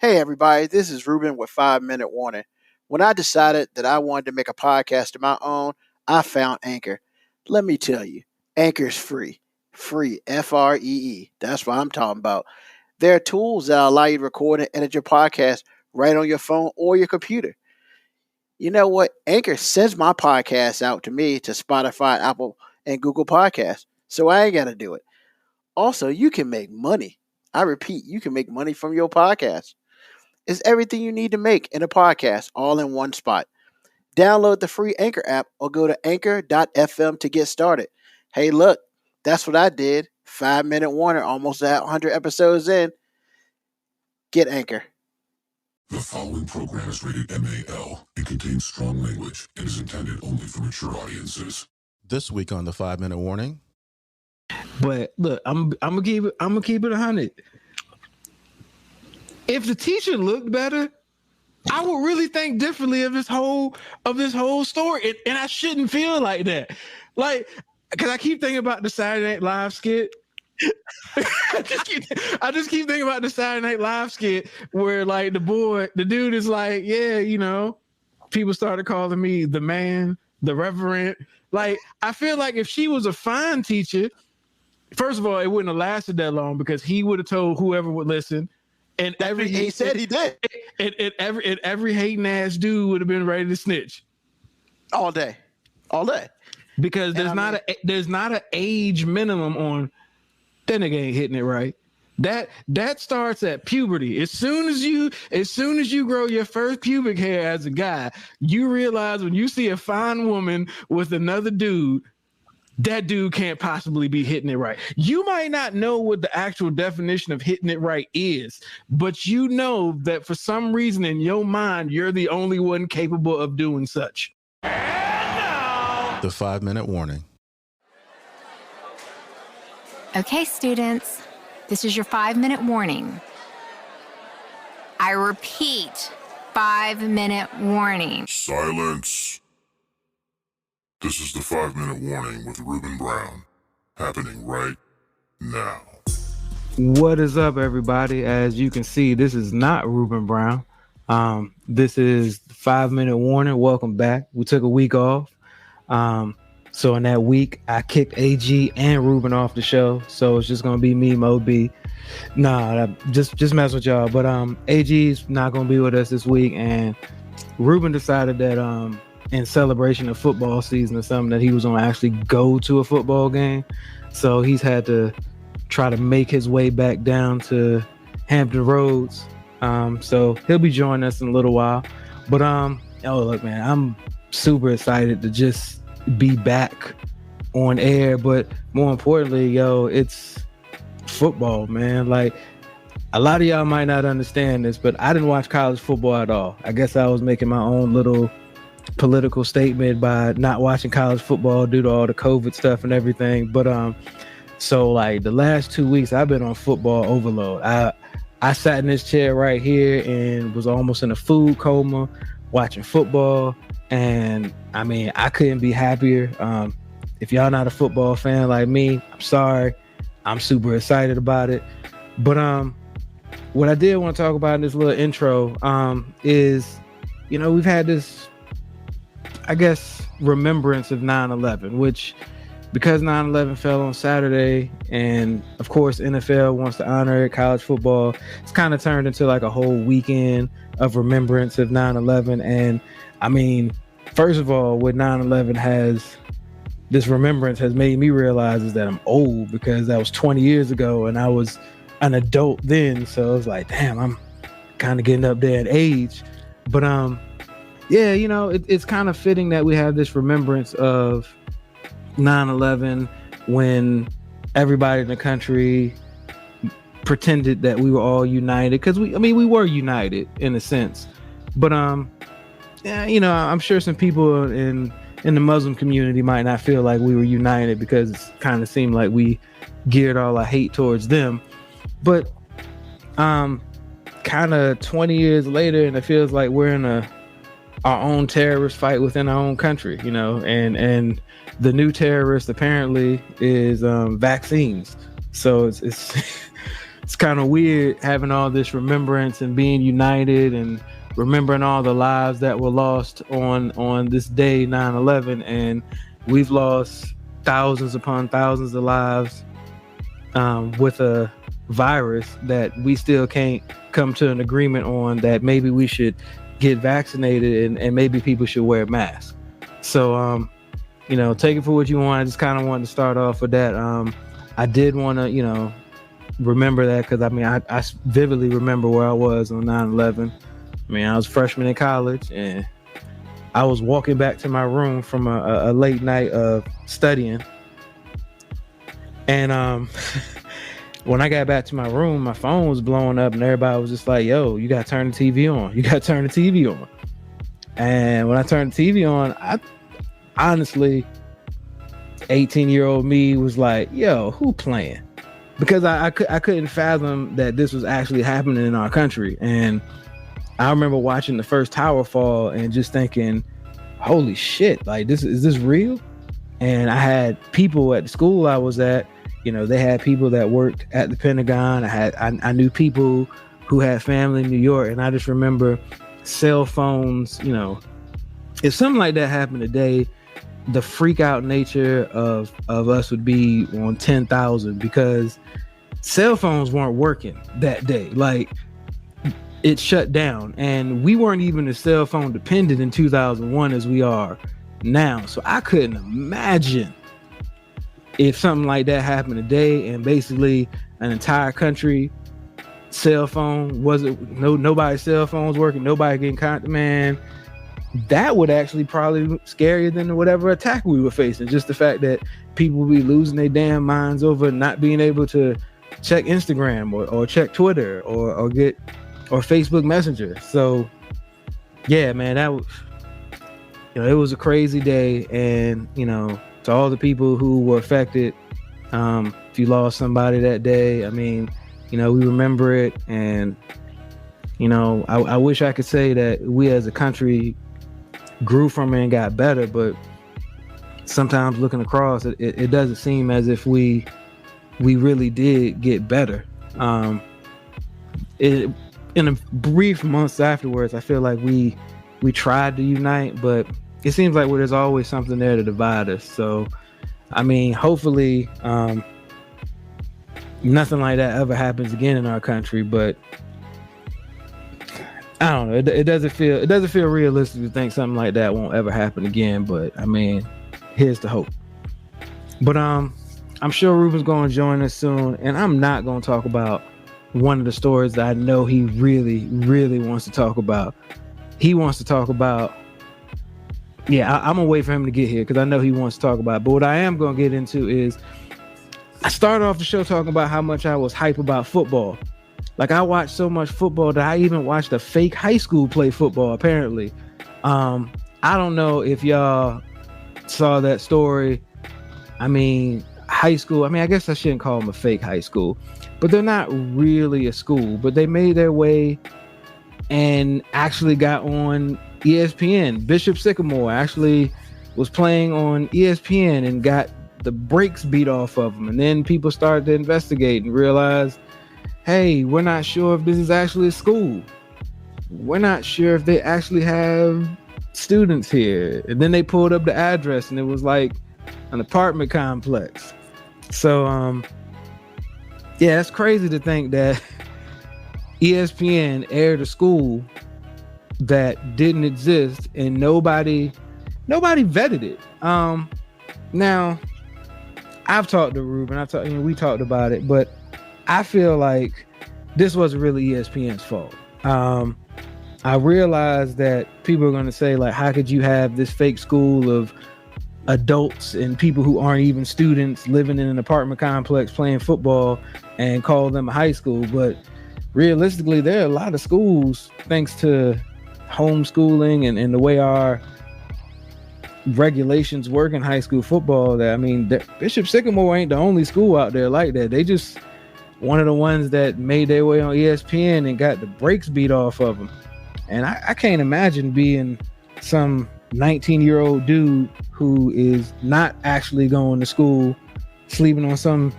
Hey everybody, this is Ruben with 5 Minute Warning. When I decided that I wanted to make a podcast of my own, I found Anchor. Let me tell you, Anchor is free. Free, Free. That's what I'm talking about. There are tools that allow you to record and edit your podcast right on your phone or your computer. You know what? Anchor sends my podcast out to me to Spotify, Apple, and Google Podcasts. So I ain't got to do it. Also, you can make money. I repeat, you can make money from your podcast. It's everything you need to make in a podcast all in one spot. Download the free Anchor app or go to anchor.fm to get started. Hey, look, that's what I did. 5 Minute Warning, almost 100 episodes in. Get Anchor. The following program is rated MAL and contains strong language and is intended only for mature audiences. This week on the 5 Minute Warning. But look, I'm gonna keep it 100. If the teacher looked better, I would really think differently of this whole story, and I shouldn't feel like that. Like, because I keep thinking about the Saturday Night Live skit. I just keep thinking about the Saturday Night Live skit where like the dude is like, yeah, you know, people started calling me the man, the reverend. Like, I feel like if she was a fine teacher, first of all, it wouldn't have lasted that long because he would have told whoever would listen. And He said he did. Every hating ass dude would have been ready to snitch All day. because there's not an age minimum on that nigga ain't hitting it right. That starts at puberty. As soon as you grow your first pubic hair as a guy, you realize when you see a fine woman with another dude, that dude can't possibly be hitting it right. You might not know what the actual definition of hitting it right is, but you know that for some reason in your mind, you're the only one capable of doing such. The 5 Minute Warning. Okay, students, this is your 5-minute warning. I repeat, 5-minute warning. Silence. This is the 5-minute warning with Ruben Brown, happening right now. What is up, everybody? As you can see, this is not Ruben Brown. This is the 5-minute warning. Welcome back. We took a week off. So in that week, I kicked AG and Ruben off the show. So it's just gonna be me, MoeB. Nah, just mess with y'all. But AG's not gonna be with us this week, and Ruben decided that in celebration of football season or something that he was gonna actually go to a football game. So he's had to try to make his way back down to Hampton Roads. So he'll be joining us in a little while. But oh look, man, I'm super excited to just be back on air. But more importantly, it's football, man. Like, a lot of y'all might not understand this, but I didn't watch college football at all. I guess I was making my own little political statement by not watching college football due to all the COVID stuff and everything. But so like the last 2 weeks I've been on football overload. I sat in this chair right here and was almost in a food coma watching football. And I mean, I couldn't be happier. If y'all not a football fan like me, I'm sorry. I'm super excited about it. But what I did want to talk about in this little intro is, you know, we've had this, I guess, remembrance of 9/11, which, because 9/11 fell on Saturday, and of course NFL wants to honor it, college football, it's kind of turned into like a whole weekend of remembrance of 9/11. And I mean, first of all, what 9/11 this remembrance has made me realize is that I'm old, because that was 20 years ago and I was an adult then. So I was like, damn, I'm kind of getting up there in age. But yeah, you know, it's kind of fitting that we have this remembrance of 9/11 when everybody in the country pretended that we were all united, because we were united in a sense. But yeah, you know, I'm sure some people in the Muslim community might not feel like we were united, because it kind of seemed like we geared all our hate towards them. But kind of 20 years later, and it feels like we're in our own terrorist fight within our own country, you know, and the new terrorist apparently is vaccines. So it's it's kind of weird having all this remembrance and being united and remembering all the lives that were lost on this day, 9/11, and we've lost thousands upon thousands of lives with a virus that we still can't come to an agreement on, that maybe we should get vaccinated and maybe people should wear masks. So take it for what you want. I just kind of wanted to start off with that. I did want to remember that, because I vividly remember where I was on 9/11. I was a freshman in college, and I was walking back to my room from a late night of studying, and when I got back to my room, my phone was blowing up, and everybody was just like, yo, you gotta turn the TV on. You gotta turn the TV on. And when I turned the TV on, I honestly, 18-year-old me was like, yo, who playing? Because I couldn't fathom that this was actually happening in our country. And I remember watching the first tower fall and just thinking, holy shit, like, is this real? And I had people at the school I was at, they had people that worked at the Pentagon. I knew people who had family in New York, and I just remember cell phones, if something like that happened today, the freak out nature of us would be on 10,000, because cell phones weren't working that day. Like, it shut down, and we weren't even as cell phone dependent in 2001 as we are now. So I couldn't imagine if something like that happened today, and basically an entire country cell phone nobody's cell phones working, nobody getting contact, man, that would actually probably be scarier than whatever attack we were facing. Just the fact that people would be losing their damn minds over not being able to check Instagram or check Twitter or Facebook Messenger. So yeah, man, that was, it was a crazy day. And to all the people who were affected, if you lost somebody that day, we remember it. And I wish I could say that we as a country grew from it and got better, but sometimes looking across, it doesn't seem as if we really did get better. In a brief months afterwards, I feel like we tried to unite, but it seems like there's always something there to divide us. So hopefully nothing like that ever happens again in our country, but I don't know. It doesn't feel realistic to think something like that won't ever happen again. But here's the hope. But I'm sure Ruben's going to join us soon, and I'm not going to talk about one of the stories that I know he really, really wants to talk about. He wants to talk about. Yeah, I'm gonna wait for him to get here because I know he wants to talk about it. But what I am gonna get into is, I started off the show talking about how much I was hype about football. Like, I watched so much football that I even watched a fake high school play football, apparently. I don't know if y'all saw that story. High school, I guess I shouldn't call them a fake high school, but they're not really a school, but they made their way and actually got on ESPN. Bishop Sycamore actually was playing on ESPN and got the brakes beat off of them. And then people started to investigate and realize, hey, we're not sure if this is actually a school. We're not sure if they actually have students here. And then they pulled up the address and it was like an apartment complex. So, yeah, it's crazy to think that ESPN aired a school that didn't exist and nobody vetted it. Now, I've talked to Ruben, we talked about it, but I feel like this wasn't really ESPN's fault. I realized that people are going to say, like, how could you have this fake school of adults and people who aren't even students living in an apartment complex playing football and call them a high school? But realistically, there are a lot of schools, thanks to homeschooling and the way our regulations work in high school football, that Bishop Sycamore ain't the only school out there like that. They just one of the ones that made their way on ESPN and got the brakes beat off of them. And I can't imagine being some 19-year-old dude who is not actually going to school, sleeping on some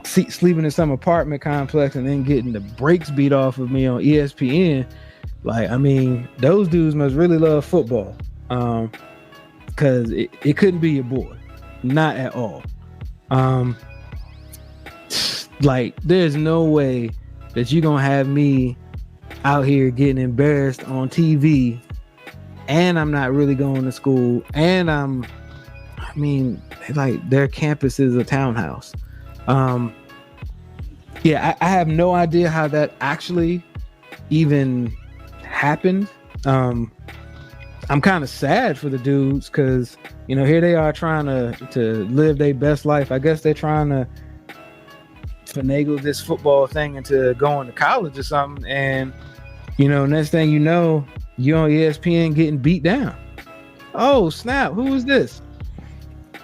sleeping in some apartment complex and then getting the brakes beat off of me on ESPN. Like, I mean, those dudes must really love football. Cause it couldn't be your boy. Not at all. Like, there's no way that you're gonna have me out here getting embarrassed on TV, and I'm not really going to school, and like, their campus is a townhouse. Yeah, I have no idea how that actually even happened. I'm kind of sad for the dudes because, you know, here they are trying to live their best life. I guess they're trying to finagle this football thing into going to college or something, and, you know, next thing you know, you're on ESPN getting beat down. Oh, snap. Who is this?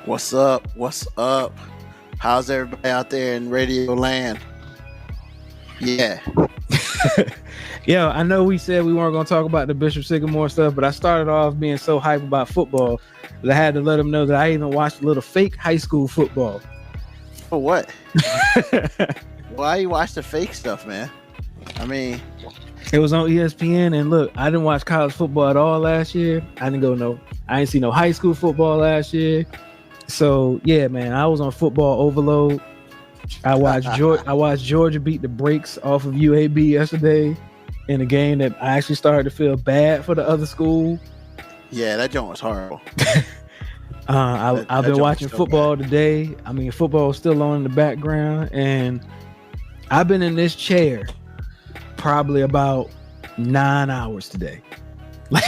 What's up? What's up? How's everybody out there in radio land? Yeah. Yo, I know we said we weren't going to talk about the Bishop Sycamore stuff, but I started off being so hyped about football that I had to let them know that I even watched a little fake high school football. For what? Why you watch the fake stuff, man? I mean, it was on ESPN, and look, I didn't watch college football at all last year. I didn't see no high school football last year. So yeah, man, I was on football overload. I watched Georgia beat the brakes off of UAB yesterday in a game that I actually started to feel bad for the other school. Yeah, that joint was horrible. I've been watching football today. I mean, football is still on in the background, and I've been in this chair probably about 9 hours today. Like,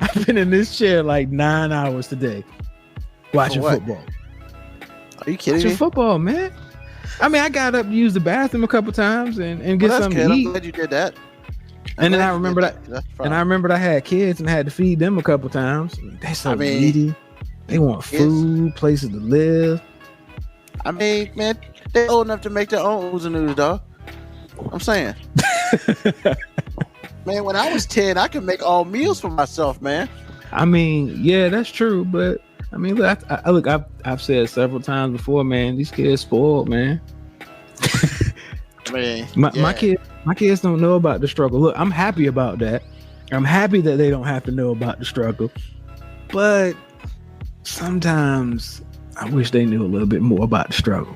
I've been in this chair like 9 hours today watching football. Are you kidding me? Football, man. I mean, I got up to use the bathroom a couple times and get something to eat. I'm glad you did that. And then I remembered I had kids and had to feed them a couple times. They're so needy. They want food, places to live. I mean, man, they're old enough to make their own oodles and noodles, dog. I'm saying. Man, when I was 10, I could make all meals for myself, man. I mean, yeah, that's true, but I mean, look, I've said several times before, man, these kids spoiled, man. Man, my kids don't know about the struggle. Look, I'm happy about that. I'm happy that they don't have to know about the struggle. But sometimes I wish they knew a little bit more about the struggle.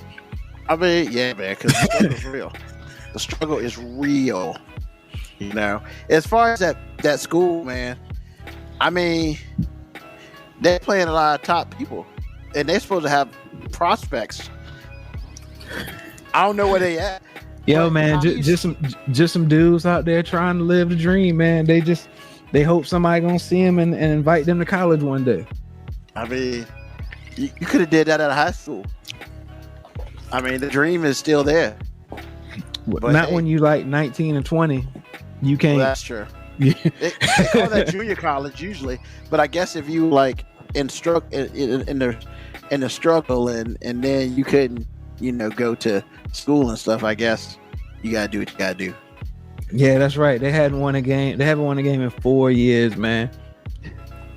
I mean, yeah, man, because the struggle is real. The struggle is real. You know, as far as that school, man, I mean, they're playing a lot of top people, and they're supposed to have prospects. I don't know where they at. Yo, man, just some dudes out there trying to live the dream, man. They hope somebody gonna see them and invite them to college one day. I mean, you could have did that at a high school. I mean, the dream is still there. But not when you like 19 and 20. You can't. Well, that's true. They call that junior college usually, but I guess if you like in the struggle and then you couldn't, you know, go to school and stuff, I guess you gotta do what you gotta do. Yeah, that's right. They haven't won a game in 4 years, man.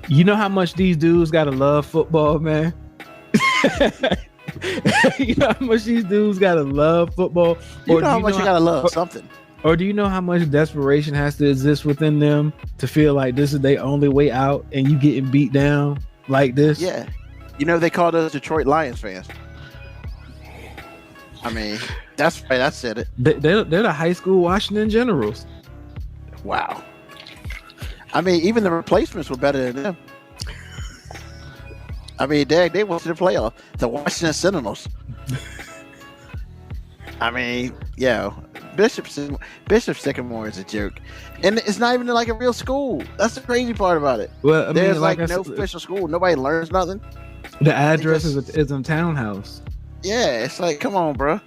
You know how much these dudes gotta love football, man. You know how much these dudes gotta love football. You know how much you gotta love something. Or do you know how much desperation has to exist within them to feel like this is their only way out, and you getting beat down like this? Yeah. You know, they call those Detroit Lions fans. I mean, that's right. I said it. They're the high school Washington Generals. Wow. I mean, even the replacements were better than them. I mean, they went to the playoff. The Washington Sentinels. I mean, yeah. Bishop Sycamore is a joke, and it's not even like a real school. That's the crazy part about it. Well, I mean, there's like no official school. Nobody learns nothing. The address is a townhouse. Yeah, it's like, come on, bro.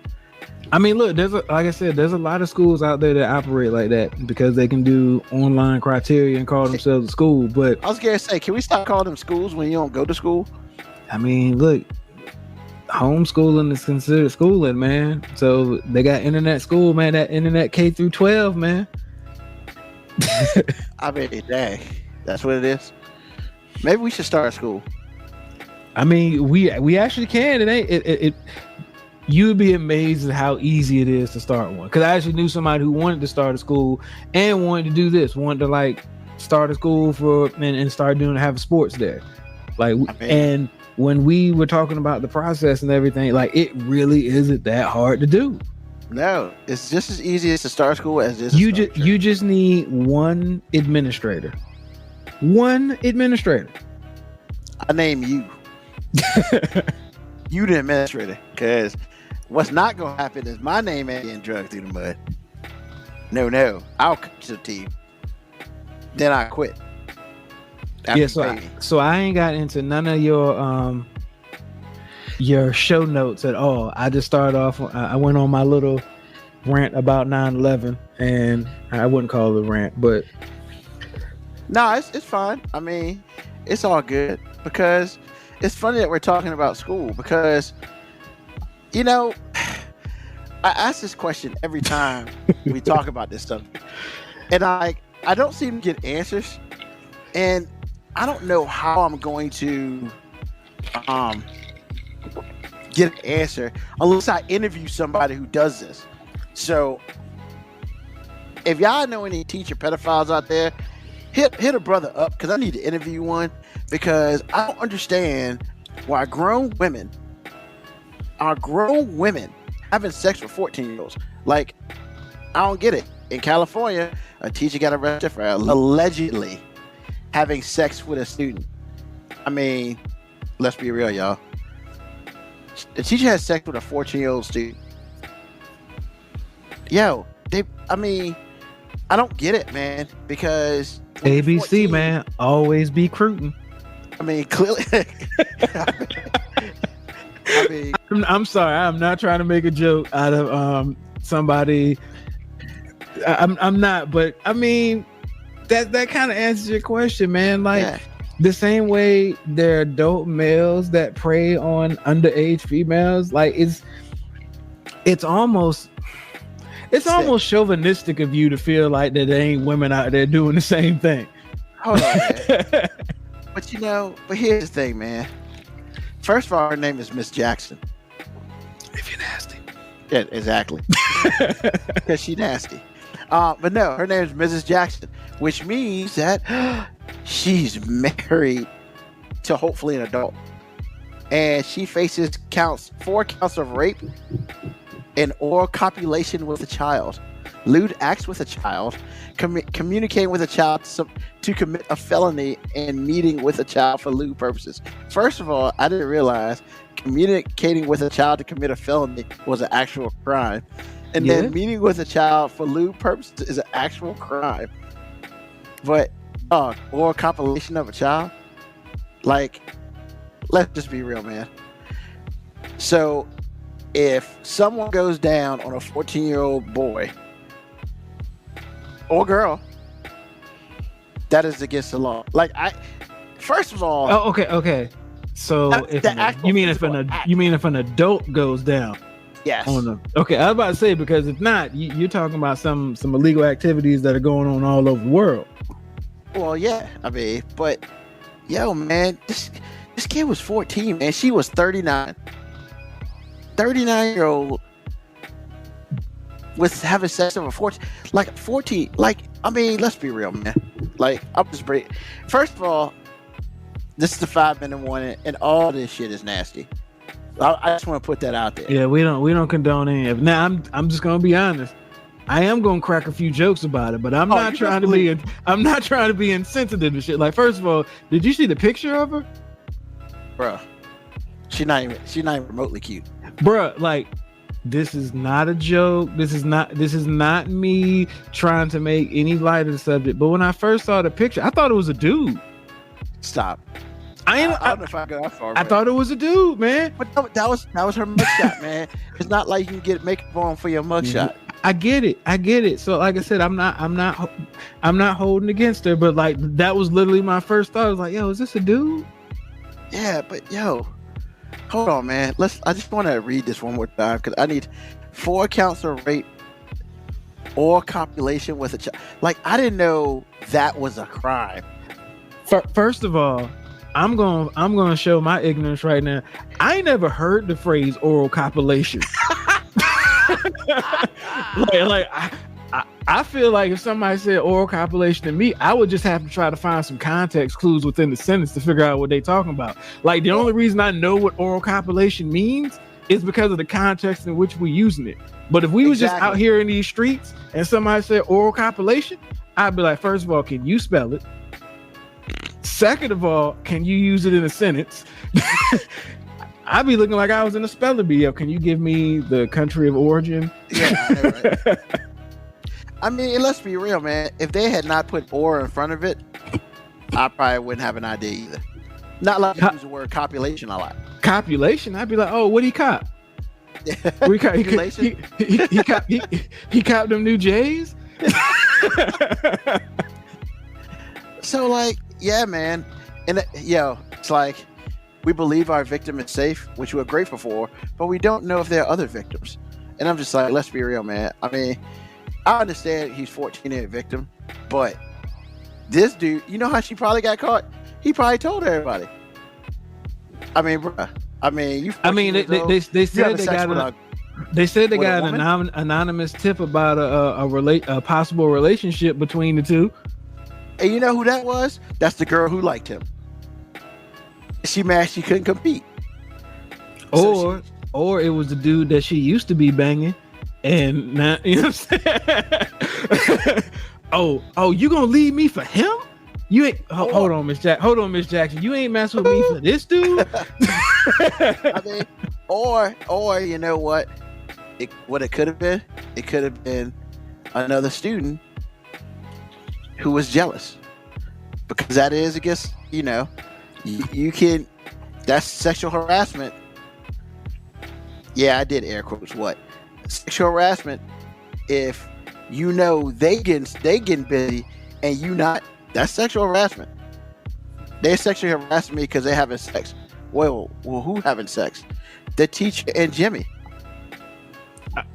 I mean, look, like I said, there's a lot of schools out there that operate like that because they can do online criteria and call themselves a school. But I was gonna say, can we stop calling them schools when you don't go to school? I mean, look, homeschooling is considered schooling, man. So they got internet school, man. That internet K through 12, man. I mean, dang, that's what it is. Maybe we should start a school. I mean, we actually can. you'd be amazed at how easy it is to start one. Because I actually knew somebody who wanted to start a school and wanted to do this, wanted to like start a school and start have sports there. Like, and when we were talking about the process and everything, like it really isn't that hard to do. No, it's just as easy as to start school as this. You just need one administrator. One administrator. I name you. You the administrator, because what's not going to happen is my name ain't getting drugged through the mud. No, I'll coach the team. Then I quit. Yeah, so I ain't got into none of your show notes at all. I just started off. I went on my little rant about 9/11, and I wouldn't call it a rant, but no, it's fine. I mean, it's all good because it's funny that we're talking about school because, you know, I ask this question every time we talk about this stuff, and I don't seem to get answers, and I don't know how I'm going to get an answer unless I interview somebody who does this. So if y'all know any teacher pedophiles out there, hit a brother up because I need to interview one, because I don't understand why grown women are having sex with 14-year-olds. Like, I don't get it. In California, a teacher got arrested for allegedly having sex with a student. I mean, let's be real, y'all. The teacher had sex with a 14-year-old student. Yo, I don't get it, man, because ABC, 14, man, always be recruiting. I mean, clearly. I'm sorry, I'm not trying to make a joke out of somebody. I'm not, but I mean, that kind of answers your question, man. Like, the same way there are adult males that prey on underage females, like it's almost chauvinistic of you to feel like that there ain't women out there doing the same thing. Hold on, man. But here's the thing, man. First of all, her name is Miss Jackson. If you're nasty. Yeah, exactly. Because she's nasty. But no, her name is Mrs. Jackson, which means that she's married to hopefully an adult. And she faces 4 counts of rape and oral copulation with a child, lewd acts with a child, communicating with a child to commit a felony, and meeting with a child for lewd purposes. First of all, I didn't realize communicating with a child to commit a felony was an actual crime. And then meeting with a child for lewd purposes is an actual crime. But, oral copulation of a child? Like, let's just be real, man. So, if someone goes down on a 14-year-old boy or girl, that is against the law. Like, first of all, okay. So if an adult goes down, yes. Okay, I was about to say, because if not, you're talking about some illegal activities that are going on all over the world. Well, yeah, I mean, but yo, man, this kid was 14, man. She was 39. 39-year-old with having sex with a 14, like 14, like, I mean, let's be real, man. Like, I'm just first of all, this is the 5-minute warning, and all this shit is nasty. I just want to put that out there. Yeah, we don't condone any of it. Now, I'm just gonna be honest. I am gonna crack a few jokes about it, but I'm not trying to be insensitive and shit. Like, first of all, did you see the picture of her? Bruh, she's not even remotely cute. Bruh, like, this is not a joke. This is not me trying to make any light of the subject. But when I first saw the picture, I thought it was a dude. Stop. I don't know if I go that far. I thought it was a dude, man. But that was her mugshot, man. It's not like you can get makeup on for your mugshot. I get it. So, like I said, I'm not holding against her, but like, that was literally my first thought. I was like, yo, is this a dude? Yeah, but yo, hold on, man. I just want to read this one more time because I need 4 counts of rape or copulation with a child. Like, I didn't know that was a crime. First of all, I'm gonna show my ignorance right now. I ain't never heard the phrase oral copulation. I feel like if somebody said oral copulation to me, I would just have to try to find some context clues within the sentence to figure out what they talking about. Like the only reason I know what oral copulation means is because of the context in which we're using it. But if we was just out here in these streets and somebody said oral copulation, I'd be like, first of all, can you spell it? Second of all, can you use it in a sentence? I'd be looking like I was in a spelling bee. Can you give me the country of origin? Yeah, I know, right? I mean, let's be real, man. If they had not put "or" in front of it, I probably wouldn't have an idea either. Not like use the word copulation a lot. Copulation? I'd be like, oh, what he cop? He copped them new J's. So, like, yeah, man, and it's like we believe our victim is safe, which we're grateful for, but we don't know if there are other victims. And I'm just like, let's be real, man. I mean, I understand he's 14 and a victim, but this dude, you know how she probably got caught? He probably told everybody. I mean, bruh. I mean, they said they got an anonymous tip about a possible relationship between the two. And you know who that was? That's the girl who liked him. She mad she couldn't compete. Or it was the dude that she used to be banging, and now you know what I'm saying. oh, you gonna leave me for him? You ain't. Hold on, Miss Jackson. You ain't messing with me for this dude. I mean, or you know what? What it could have been? It could have been another student who was jealous, because that is against, you can. That's sexual harassment. Yeah, I did air quotes. What? Sexual harassment. If you know they getting busy and you not, that's sexual harassment. They're sexually harassing me because they're having sex. Well, who having sex? The teacher and Jimmy.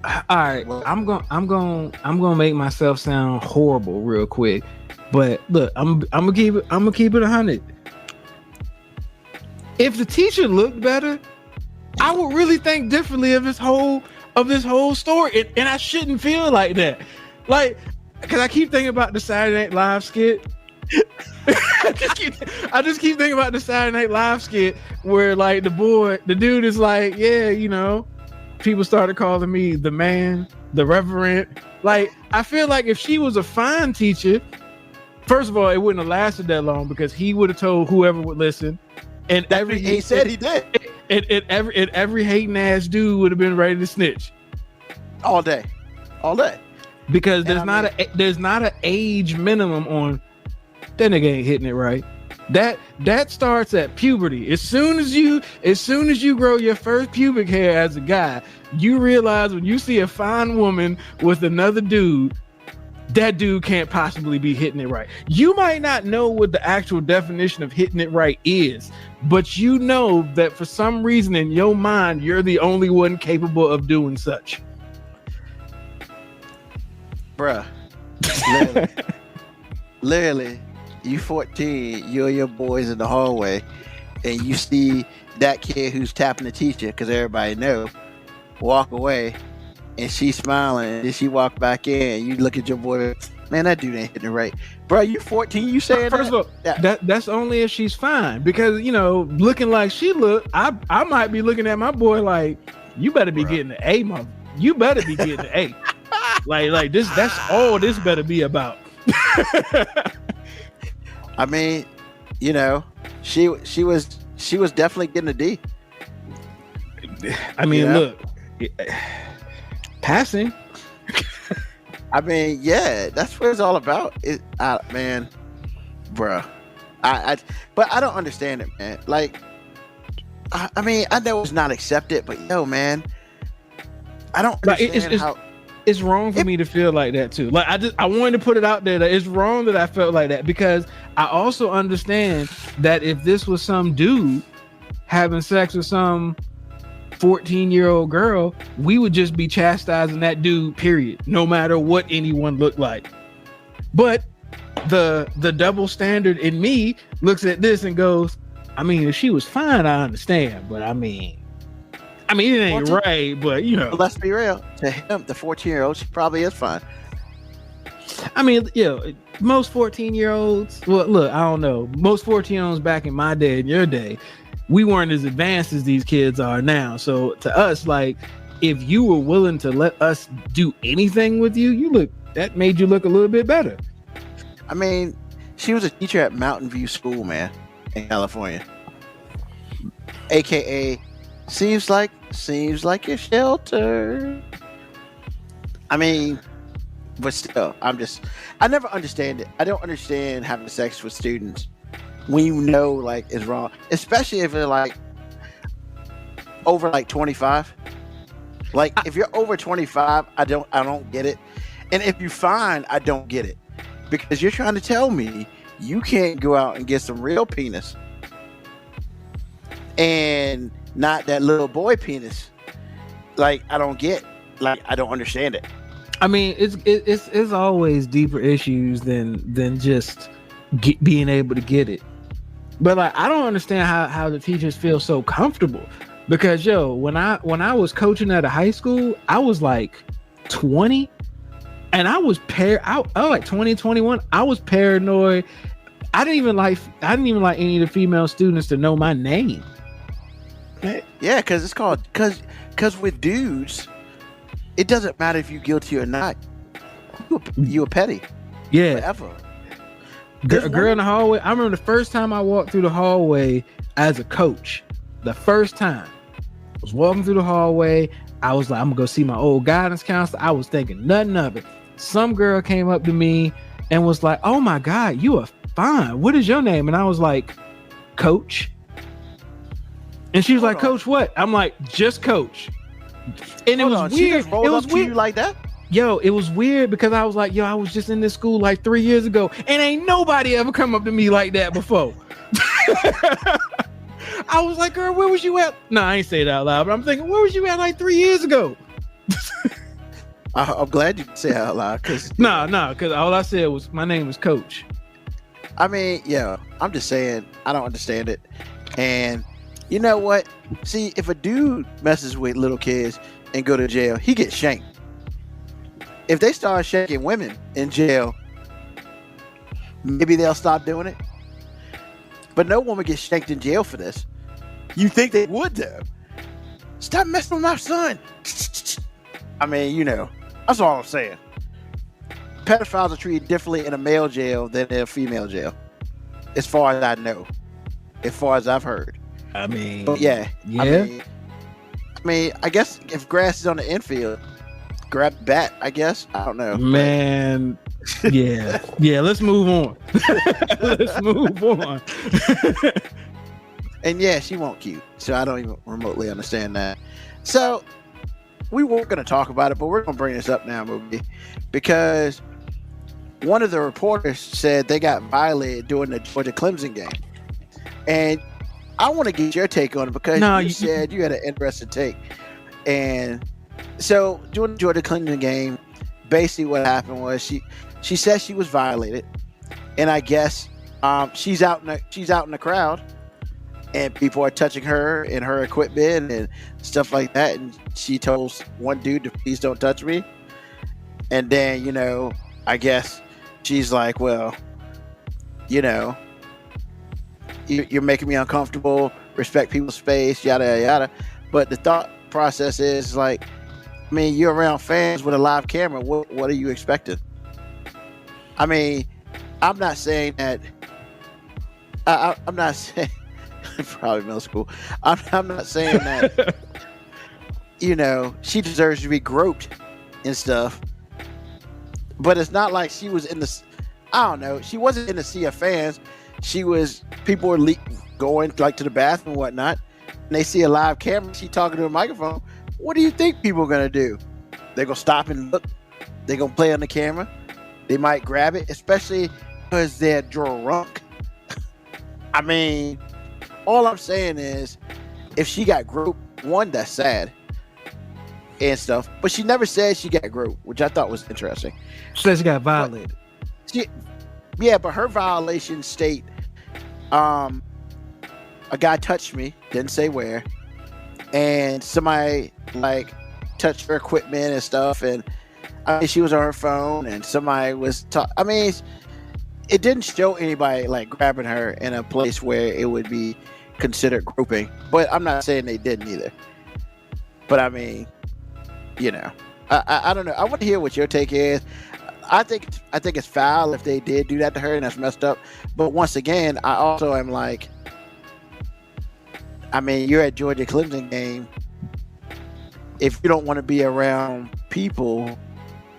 All right, I'm gonna make myself sound horrible real quick, but look, I'm gonna keep it 100. If the teacher looked better, I would really think differently of this whole story, and I shouldn't feel like that, like, because I keep thinking about the Saturday Night Live skit. I just keep thinking about the Saturday Night Live skit where, like, the dude is like, yeah, people started calling me the man, the reverend. Like, I feel like if she was a fine teacher, first of all, it wouldn't have lasted that long, because he would have told whoever would listen. And he said he did. And every hating ass dude would have been ready to snitch all day. Because there's not an age minimum on that nigga ain't hitting it right. That starts at puberty. As soon as you grow your first pubic hair as a guy, you realize when you see a fine woman with another dude, that dude can't possibly be hitting it right. You might not know what the actual definition of hitting it right is, but you know that for some reason in your mind, you're the only one capable of doing such. Bruh. Literally, you 14, you and your boys in the hallway, and you see that kid who's tapping the teacher, because everybody know, walk away, and she's smiling, and then she walk back in, and you look at your boy, man, that dude ain't hitting it right. Bro, you 14, you saying First of all, that's only if she's fine, because, looking like she look, I might be looking at my boy like, you better be getting the A, mother. You better be getting the A. like this, that's all this better be about. I mean, she was definitely getting a D. I mean, look, passing. I mean, yeah, that's what it's all about. Man, bruh. But I don't understand it, man. Like, I mean, I know it's not accepted, but man, I don't understand how. It's wrong for me to feel like that too. Like, I wanted to put it out there that it's wrong that I felt like that, because I also understand that if this was some dude having sex with some 14-year-old girl, we would just be chastising that dude, period, no matter what anyone looked like. But the double standard in me looks at this and goes, I mean, if she was fine, I understand. But I mean, it ain't right. But let's be real. To him, the 14-year-old, she probably is fine. I mean, most 14-year-olds. Well, look, I don't know. Most 14-year-olds back in my day and your day, we weren't as advanced as these kids are now. So to us, like, if you were willing to let us do anything with you, that made you look a little bit better. I mean, she was a teacher at Mountain View School, man, in California. AKA, seems like your shelter. I mean, but still, I never understand it. I don't understand having sex with students when you know, like, it's wrong, especially if they're like over like 25. Like, if you're over 25, I don't get it. And if you're fine, I don't get it, because you're trying to tell me you can't go out and get some real penis and not that little boy penis. Like, I don't understand it. I mean, it's always deeper issues than just being able to get it. But like, I don't understand how the teachers feel so comfortable, because when I was coaching at a high school, I was like 20, and I was like 20, 21. I was paranoid. I didn't even like any of the female students to know my name. Yeah, because with dudes, it doesn't matter if you're guilty or not. You a petty. Yeah. Forever. A girl in the hallway. I remember the first time I walked through the hallway as a coach. The first time I was walking through the hallway, I was like, I'm gonna go see my old guidance counselor. I was thinking nothing of it. Some girl came up to me and was like, "Oh my God, you are fine. What is your name?" And I was like, "Coach." And she was like, "Coach what?" I'm like, "Just Coach." And it was weird. She just rolled it was up weird. to you like that? It was weird, because I was like, I was just in this school like 3 years ago, and ain't nobody ever come up to me like that before. I was like, "Girl, where was you at?" No, I ain't say it out loud, but I'm thinking, where was you at like 3 years ago? I'm glad you said it out loud, because because all I said was my name is Coach. I mean, I'm just saying, I don't understand it. And you know what? See, if a dude messes with little kids and go to jail, he gets shanked. If they start shanking women in jail, maybe they'll stop doing it. But no woman gets shanked in jail for this. You think they would, though? Stop messing with my son. I mean, that's all I'm saying. Pedophiles are treated differently in a male jail than in a female jail, as far as I know, as far as I've heard. I mean, but I mean, I guess if grass is on the infield, grab the bat, I guess. I don't know. Man, yeah. Let's move on. Let's move on. And she won't cute, so I don't even remotely understand that. So we weren't going to talk about it, but we're going to bring this up now, MoeB, because one of the reporters said they got violated during the Georgia Clemson game, and I want to get your take on it, because you said you had an interesting take. And so during the Georgia Clemson game, basically what happened was she said she was violated, and I guess she's out in the crowd, and people are touching her and her equipment and stuff like that, and she told one dude to please don't touch me. And then I guess she's like, well, you're making me uncomfortable, respect people's space, yada yada. But the thought process is like, I mean, you're around fans with a live camera. What are you expecting? I mean, I'm not saying that. I'm not saying probably middle school. I'm not saying that. She deserves to be groped and stuff. But it's not like she was in the. I don't know. She wasn't in the sea of fans. People were going like to the bathroom and whatnot, and they see a live camera. She talking to a microphone. What do you think people are gonna do? They're gonna stop and look. They're gonna play on the camera. They might grab it, especially because they're drunk. I mean, all I'm saying is, if she got groped, one, that's sad and stuff. But she never said she got groped, which I thought was interesting. She said she got violated. But her violation state, a guy touched me, didn't say where, and somebody like touched her equipment and stuff, and I mean, she was on her phone, and somebody was I mean, it didn't show anybody like grabbing her in a place where it would be considered groping, but I'm not saying they didn't either. But I mean, you know, I don't know. I want to hear what your take is. I think it's foul if they did do that to her, and that's messed up. But once again, I also am like, I mean, you're at Georgia Clemson game. If you don't want to be around people,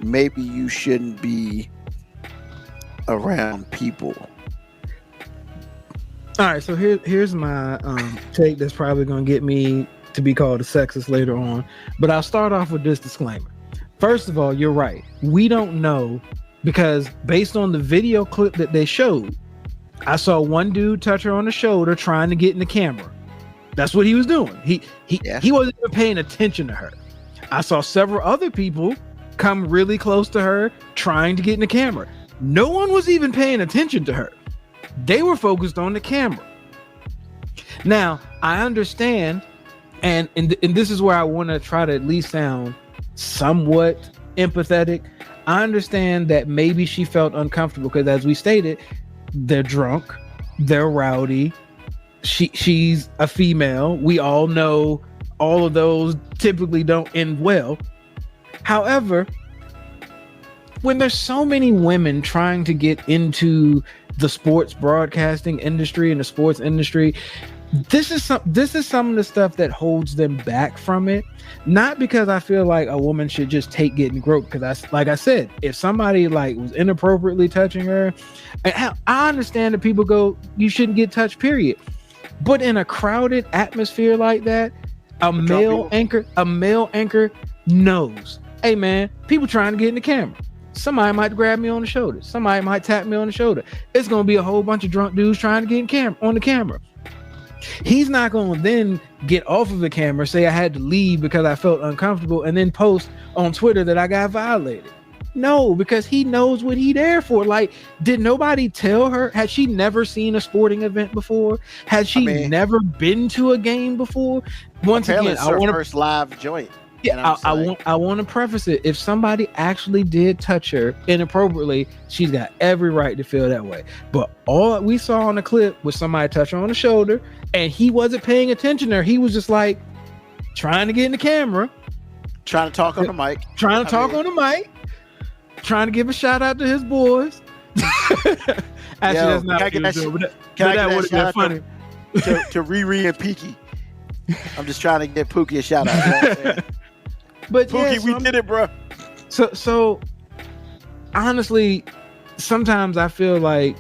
maybe you shouldn't be around people. All right, so here's my take that's probably going to get me to be called a sexist later on, but I'll start off with this disclaimer. First of all, you're right. We don't know, because based on the video clip that they showed, I saw one dude touch her on the shoulder trying to get in the camera. That's what he was doing. He wasn't even paying attention to her. I saw several other people come really close to her trying to get in the camera. No one was even paying attention to her. They were focused on the camera. Now, I understand, and this is where I want to try to at least sound somewhat empathetic. I understand that maybe she felt uncomfortable because, as we stated, they're drunk, they're rowdy, she's a female. We all know all of those typically don't end well. However, when there's so many women trying to get into the sports broadcasting industry and the sports industry, this is some of the stuff that holds them back from it. Not because I feel like a woman should just take getting groped, because like I said, if somebody like was inappropriately touching her, and I understand that people go, you shouldn't get touched, period. But in a crowded atmosphere like that, a male anchor knows, hey man, people trying to get in the camera. Somebody might grab me on the shoulder. Somebody might tap me on the shoulder. It's going to be a whole bunch of drunk dudes trying to get on the camera. He's not going to then get off of the camera, say I had to leave because I felt uncomfortable, and then post on Twitter that I got violated. No, because he knows what he there for. Like, did nobody tell her? Had she never seen a sporting event before? Had she never been to a game before? Once again, I want first live joint. Yeah, I want to preface it. If somebody actually did touch her inappropriately, she's got every right to feel that way. But all we saw on the clip was somebody touch her on the shoulder, and he wasn't paying attention to her. He was just like trying to get in the camera, trying to talk on the mic, trying to give a shout out to his boys. Actually, that's not what he was doing, but that would have been funny. to Riri and Peaky. I'm just trying to get Pookie a shout out. You know what I'm saying? But Pookie, we did it, bro. So honestly, sometimes I feel like,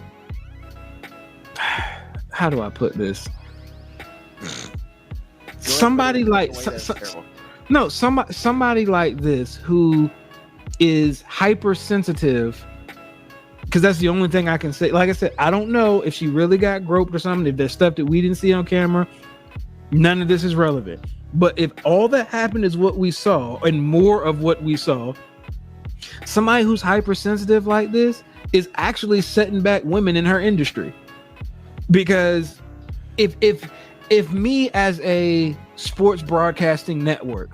how do I put this? Somebody like somebody like this who is hypersensitive, because that's the only thing I can say. Like I said, I don't know if she really got groped or something. If there's stuff that we didn't see on camera, none of this is relevant. But if all that happened is what we saw and more of what we saw, somebody who's hypersensitive like this is actually setting back women in her industry. Because if me as a sports broadcasting network,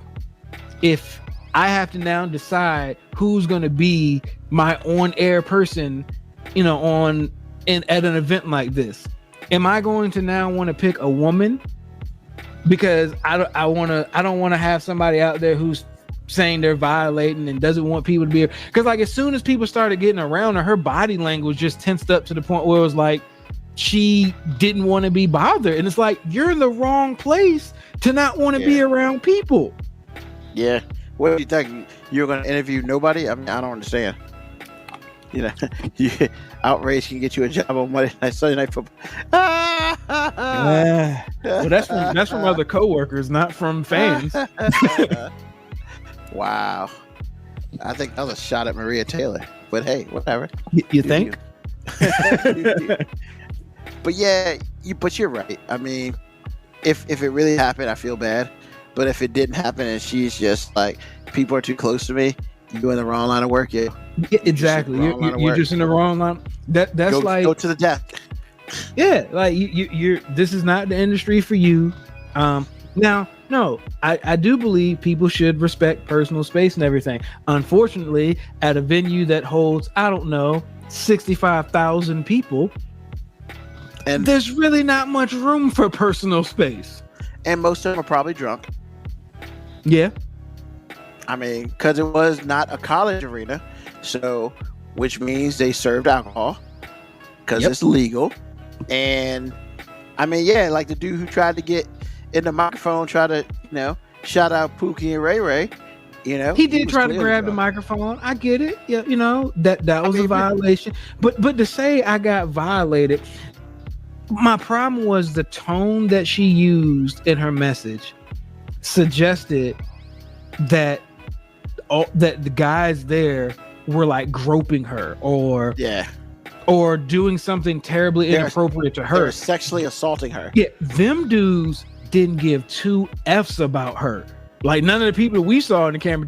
if I have to now decide who's going to be my on-air person, at an event like this, am I going to now want to pick a woman? Because I don't want to have somebody out there who's saying they're violating and doesn't want people to be here. Because like as soon as people started getting around her, her body language just tensed up to the point where it was like she didn't want to be bothered. And it's like, you're in the wrong place to not want to be around people. Yeah. What do you think? You're going to interview nobody? I mean, I don't understand. Outrage can get you a job on Monday night, Sunday night football. Well, that's from other coworkers, not from fans. Wow. I think that was a shot at Maria Taylor, but hey, whatever. You think? But yeah, you're right. I mean, if it really happened, I feel bad. But if it didn't happen and she's just like, people are too close to me, you're in the wrong line of work, exactly. You're just in the wrong line. That's go to the desk. Yeah, like you're. This is not the industry for you. Now, no, I do believe people should respect personal space and everything. Unfortunately, at a venue that holds, I don't know, 65,000 people, and there's really not much room for personal space. And most of them are probably drunk. Yeah. I mean, because it was not a college arena, so which means they served alcohol because it's legal. And I mean, yeah, like the dude who tried to get in the microphone, try to, shout out Pookie and Ray Ray. He did try to grab the microphone. I get it. Yeah, that was a violation. But to say I got violated, my problem was the tone that she used in her message suggested that the guys there were like groping her or doing something terribly inappropriate to her. They were sexually assaulting her. Yeah, them dudes didn't give two F's about her. Like none of the people we saw in the camera,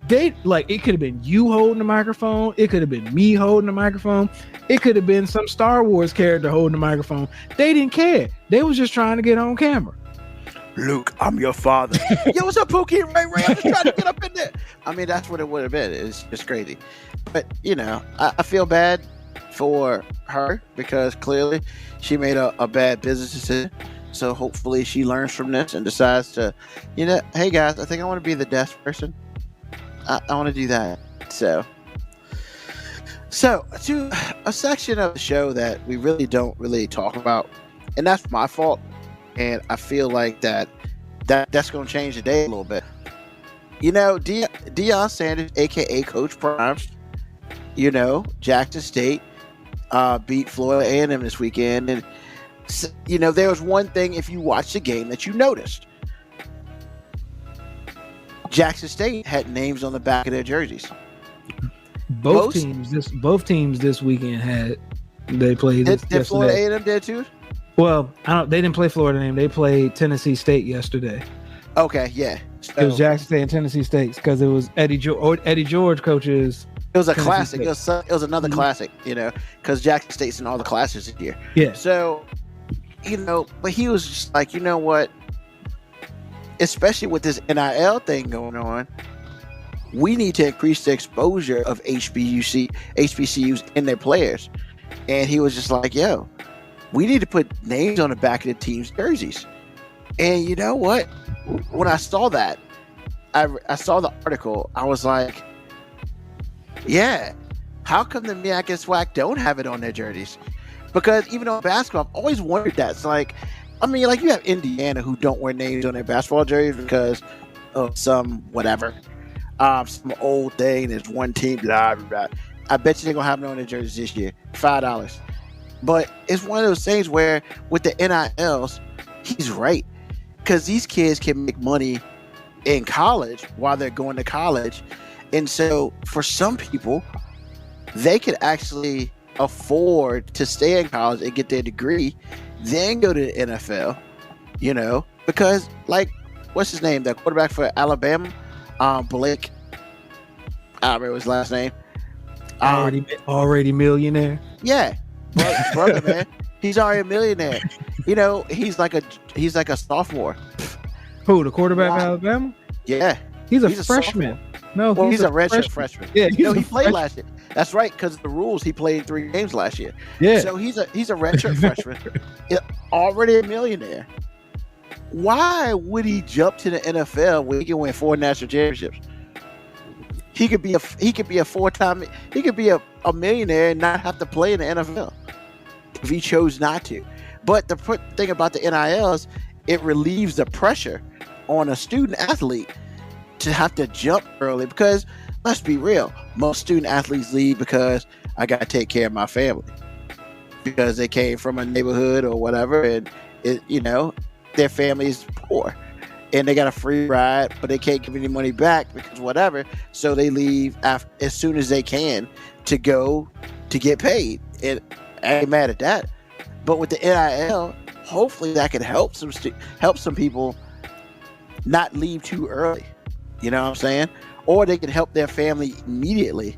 they like, it could have been you holding the microphone, it could have been me holding the microphone, it could have been some Star Wars character holding the microphone. They didn't care. They was just trying to get on camera. Luke, I'm your father. Yo, what's up, Pookie and Ray Ray? I'm just trying to get up in there. I mean, that's what it would have been. It's just crazy. But, I feel bad for her because clearly she made a bad business decision. So hopefully she learns from this and decides to, hey guys, I think I want to be the deaf person. I want to do that. So to a section of the show that we really don't talk about, and that's my fault. And I feel like that's going to change the day a little bit. Deion Sanders, a.k.a. Coach Primes, Jackson State beat Florida A&M this weekend. And, there was one thing, if you watched the game, that you noticed. Jackson State had names on the back of their jerseys. Both teams this weekend they played. Did Florida A&M did too? Well, they didn't play Florida A&M. They played Tennessee State yesterday. Okay, yeah. So, it was Jackson State and Tennessee State because it was Eddie George coaches. It was a classic. It was another classic, because Jackson State's in all the classes this year. Yeah. So, but he was just like, you know what? Especially with this NIL thing going on, we need to increase the exposure of HBCUs in their players. And he was just like, yo, we need to put names on the back of the team's jerseys. And you know what? When I saw that, I saw the article, I was like, yeah, how come the MEAC and SWAC don't have it on their jerseys? Because even on basketball, I've always wondered that. It's like, you have Indiana who don't wear names on their basketball jerseys because of some whatever. Some old thing, there's one team, blah, blah, blah. I bet you they're going to have it on their jerseys this year. $5. But it's one of those things where with the NILs, he's right. Because these kids can make money in college while they're going to college. And so for some people, they could actually afford to stay in college and get their degree, then go to the NFL, because like, what's his name? The quarterback for Alabama, Blake. I don't remember his last name. Already millionaire. Yeah. Brother, man, he's already a millionaire. He's like a sophomore. Who, the quarterback of Alabama? Yeah, he's a freshman. No, he's a redshirt freshman. Yeah, he played last year. That's right, because of the rules, he played 3 games last year. Yeah, so he's a redshirt freshman, already a millionaire. Why would he jump to the NFL when he can win 4 national championships? He could be a 4-time. He could be a millionaire and not have to play in the NFL if he chose not to. But the thing about the NILs, it relieves the pressure on a student athlete to have to jump early, because let's be real, most student athletes leave because I got to take care of my family, because they came from a neighborhood or whatever, and their family is poor and they got a free ride, but they can't give any money back because whatever. So they leave as soon as they can to go to get paid. And I ain't mad at that. But with the NIL, hopefully that can help some people not leave too early. You know what I'm saying? Or they can help their family immediately.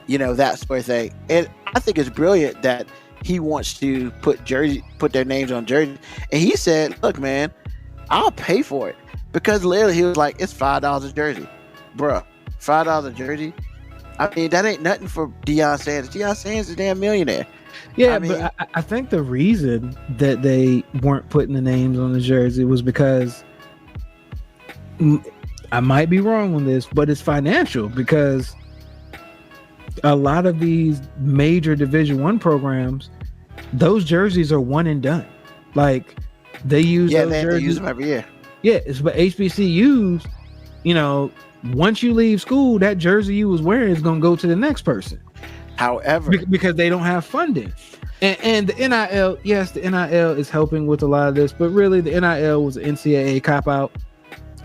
That sort of thing. And I think it's brilliant that he wants to put their names on jerseys. And he said, look, man, I'll pay for it. Because literally he was like, it's $5 a jersey. Bruh, $5 a jersey? I mean, that ain't nothing for Deion Sanders. Deion Sanders is a damn millionaire. Yeah, I mean, but I think the reason that they weren't putting the names on the jersey was because, I might be wrong on this, but it's financial, because a lot of these major Division I programs, those jerseys are one and done. Like, they use those jerseys. They use them every year. Yeah, but HBCUs, you know, once you leave school, that jersey you was wearing is going to go to the next person. However, because they don't have funding. And the NIL, yes, the NIL is helping with a lot of this, but really the NIL was an NCAA cop-out.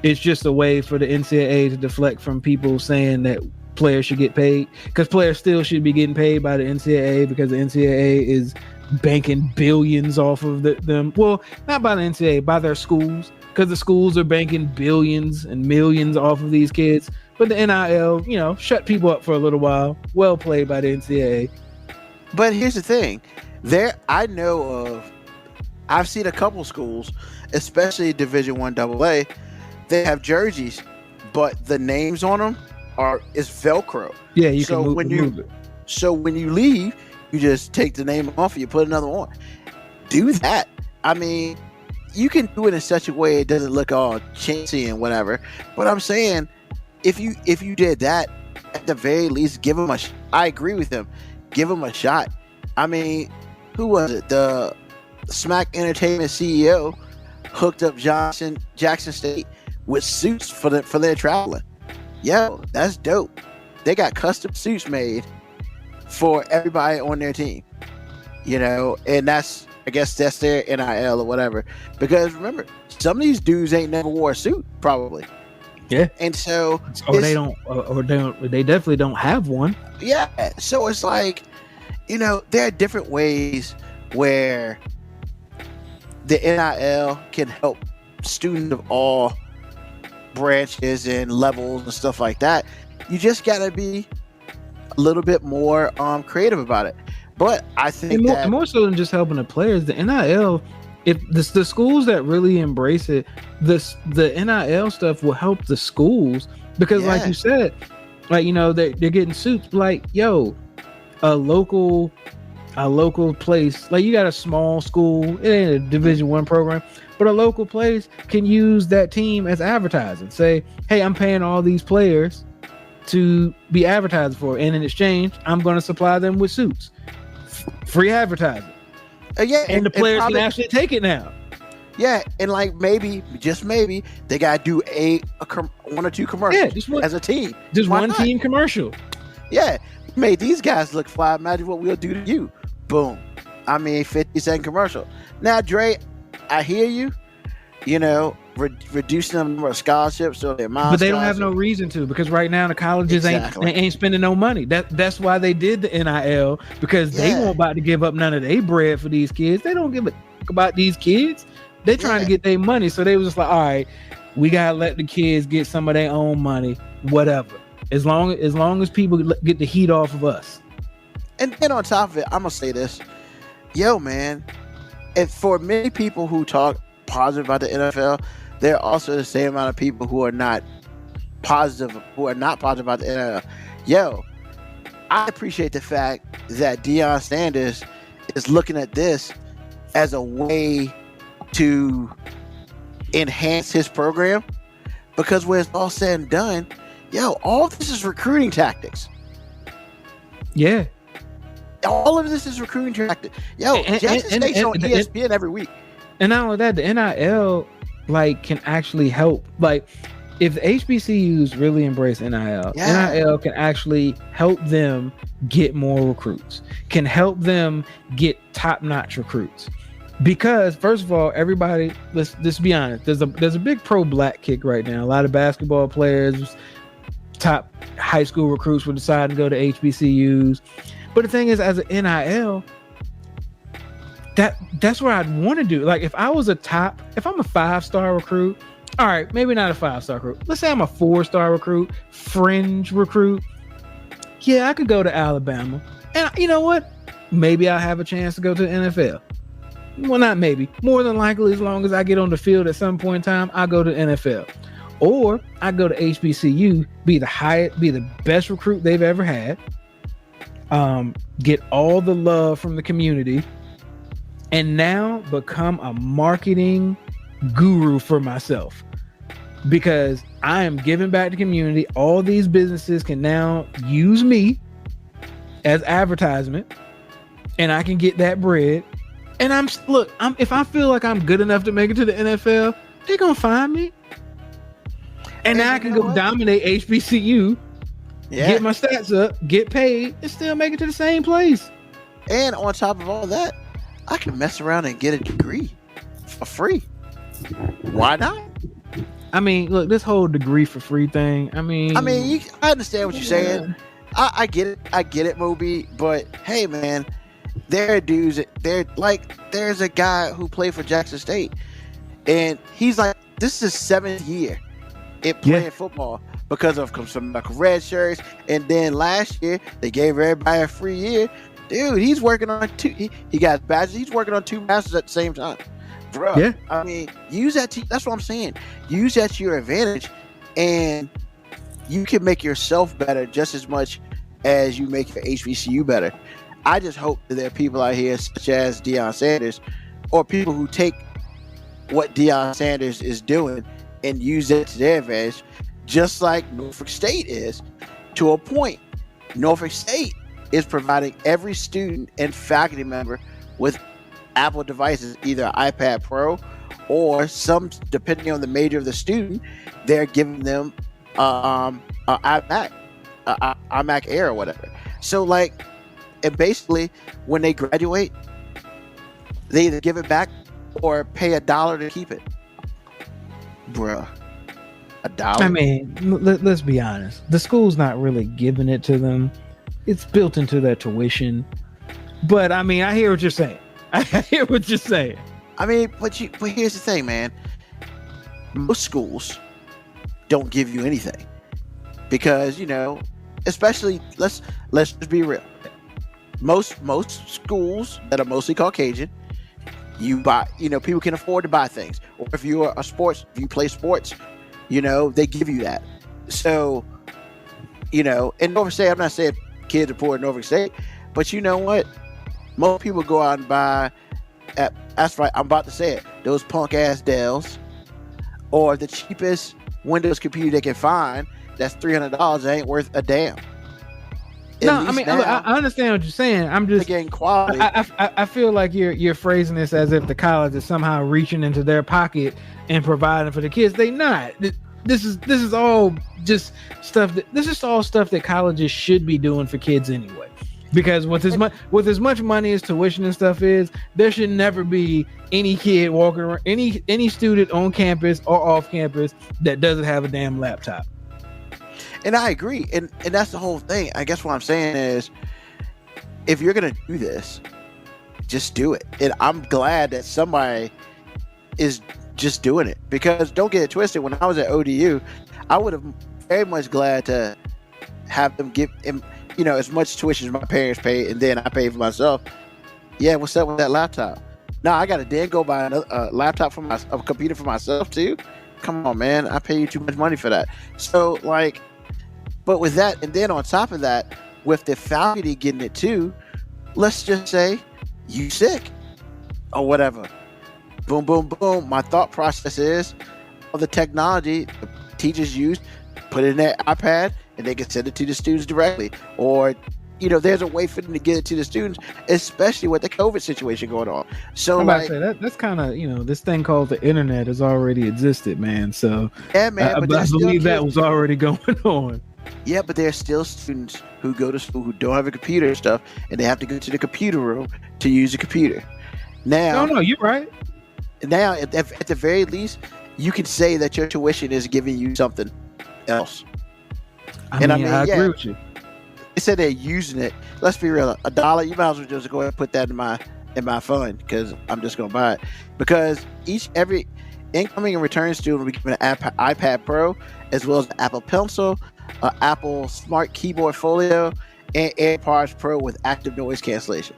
It's just a way for the NCAA to deflect from people saying that players should get paid, because players still should be getting paid by the NCAA, because the NCAA is banking billions off of them. Well, not by the NCAA, by their schools, because the schools are banking billions and millions off of these kids. But the NIL, you know, shut people up for a little while. Well played by the NCAA. But here's the thing. I've seen a couple schools, especially Division I AA, they have jerseys, but the names on them is Velcro. Yeah, you can move it. So when you leave, you just take the name off and you put another on. Do that. I mean, you can do it in such a way it doesn't look all chintzy and whatever. But I'm saying, if you did that, at the very least, give them I agree with him. Give them a shot. I mean, who was it? The Smack Entertainment CEO hooked up Jackson State with suits for their traveling. Yo, that's dope. They got custom suits made for everybody on their team. You know, and I guess that's their NIL or whatever. Because remember, some of these dudes ain't never wore a suit, probably. Yeah. And so they definitely don't have one. Yeah. So it's like, you know, there are different ways where the NIL can help students of all branches and levels and stuff like that. You just gotta be a little bit more creative about it. But I think more so than just helping the players, the NIL, if the schools that really embrace it, the NIL stuff will help the schools, because like you said, like, you know, they're getting suits. Like, yo, a local place, like, you got a small school, it ain't a Division I program, but a local place can use that team as advertising. Say, hey, I'm paying all these players to be advertised for, and in exchange, I'm going to supply them with suits. Free advertising. And the players can actually take it now. Yeah, and like maybe, just maybe, they gotta do one or two commercials as a team. Just one team commercial. Yeah, made these guys look fly. Imagine what we'll do to you. Boom. I mean, 50-second commercial. Now, Dre, I hear you. You know, reducing the number of scholarships or their miles. But they don't have no reason to, because right now the colleges ain't spending no money. That's why they did the NIL, because they won't about to give up none of their bread for these kids. They don't give a fuck about these kids. They're trying to get their money. So they was just like, all right, we gotta let the kids get some of their own money, whatever. As long as people get the heat off of us. And then on top of it, I'm gonna say this, yo, man. And for many people who talk positive about the NFL, there are also the same amount of people who are not positive about the NFL. Yo, I appreciate the fact that Deion Sanders is looking at this as a way to enhance his program, because when it's all said and done, yo, all of this is recruiting tactics. Yeah. All of this is recruiting tactics. Yo, Jackson State's on ESPN every week. And not only that, the NIL like can actually help. Like, if the HBCUs really embrace NIL, NIL can actually help them get more recruits, can help them get top-notch recruits. Because first of all, everybody, let's be honest, there's a big pro-black kick right now. A lot of basketball players, top high school recruits will decide to go to HBCUs. But the thing is, as an NIL, that's what I'd want to do. Like, if I'm a 5-star recruit, all right, maybe not a 5-star recruit. Let's say I'm a 4-star recruit, fringe recruit. Yeah, I could go to Alabama. And you know what? maybe I'll have a chance to go to the NFL. Well, not maybe. More than likely, as long as I get on the field at some point in time, I'll go to the NFL. Or I go to HBCU, be the best recruit they've ever had, get all the love from the community, and now become a marketing guru for myself. Because I am giving back to the community. All these businesses can now use me as advertisement, and I can get that bread. And if I feel like I'm good enough to make it to the NFL, they're gonna find me. And now I can go dominate HBCU, get my stats up, get paid, and still make it to the same place. And on top of all that, I can mess around and get a degree for free. Why not? I mean, look, this whole degree for free thing. I understand what you're saying. I get it. I get it, MoeB. But hey, man, there are dudes. There's a guy who played for Jackson State, and he's like, this is his 7th year in playing football because of some red shirts. And then last year they gave everybody a free year. Dude, he's working on two. He got his bachelor's. He's working on 2 masters at the same time. Bro, yeah. I mean, use that. That's what I'm saying. Use that to your advantage, and you can make yourself better just as much as you make your HBCU better. I just hope that there are people out here such as Deion Sanders, or people who take what Deion Sanders is doing and use it to their advantage, just like Norfolk State is, to a point. Norfolk State is providing every student and faculty member with Apple devices, either iPad Pro or some, depending on the major of the student, they're giving them iMac Air or whatever. So and basically when they graduate, they either give it back or pay $1 to keep it. Bruh, $1. I mean, let's be honest. The school's not really giving it to them. It's built into their tuition. But I mean, I hear what you're saying. I hear what you're saying. I mean, but here's the thing, man. Most schools don't give you anything because, especially let's just be real. Most schools that are mostly Caucasian, you buy, people can afford to buy things. Or if you play sports, they give you that. So, in Norfolk State, I'm not saying kids are poor in Norfolk State, but you know what? Most people go out and buy, that's right, I'm about to say it, those punk ass Dells, or the cheapest Windows computer they can find that's $300 ain't worth a damn. No, I mean, I understand what you're saying. I'm just getting quality. I feel like you're phrasing this as if the college is somehow reaching into their pocket and providing for the kids. They not. This is all just stuff that colleges should be doing for kids anyway. Because with as much money as tuition and stuff is, there should never be any kid walking around, any student on campus or off campus that doesn't have a damn laptop. And I agree, and that's the whole thing. I guess what I'm saying is, if you're gonna do this, just do it. And I'm glad that somebody is just doing it, because don't get it twisted. When I was at ODU, I would have very much glad to have them give him, as much tuition as my parents paid, and then I paid for myself. Yeah, what's up with that laptop? Now I got to then go buy another laptop for a computer for myself too. Come on, man, I pay you too much money for that. So but with that, and then on top of that, with the faculty getting it too, let's just say you sick or whatever. Boom, boom, boom. My thought process is all the technology the teachers use, put it in their iPad, and they can send it to the students directly. Or, there's a way for them to get it to the students, especially with the COVID situation going on. So I'm about to say that's kind of, this thing called the internet has already existed, man. So yeah, man, I believe that was already going on. Yeah, but there are still students who go to school who don't have a computer and stuff, and they have to go to the computer room to use a computer. Now, no, you're right. Now, at the very least, you can say that your tuition is giving you something else. I agree with you. They said they're using it. Let's be real. $1, you might as well just go ahead and put that in my fund, because I'm just gonna buy it. Because every incoming and returning student will be given an iPad Pro, as well as an Apple Pencil, Apple Smart Keyboard Folio, and AirPods Pro with active noise cancellation.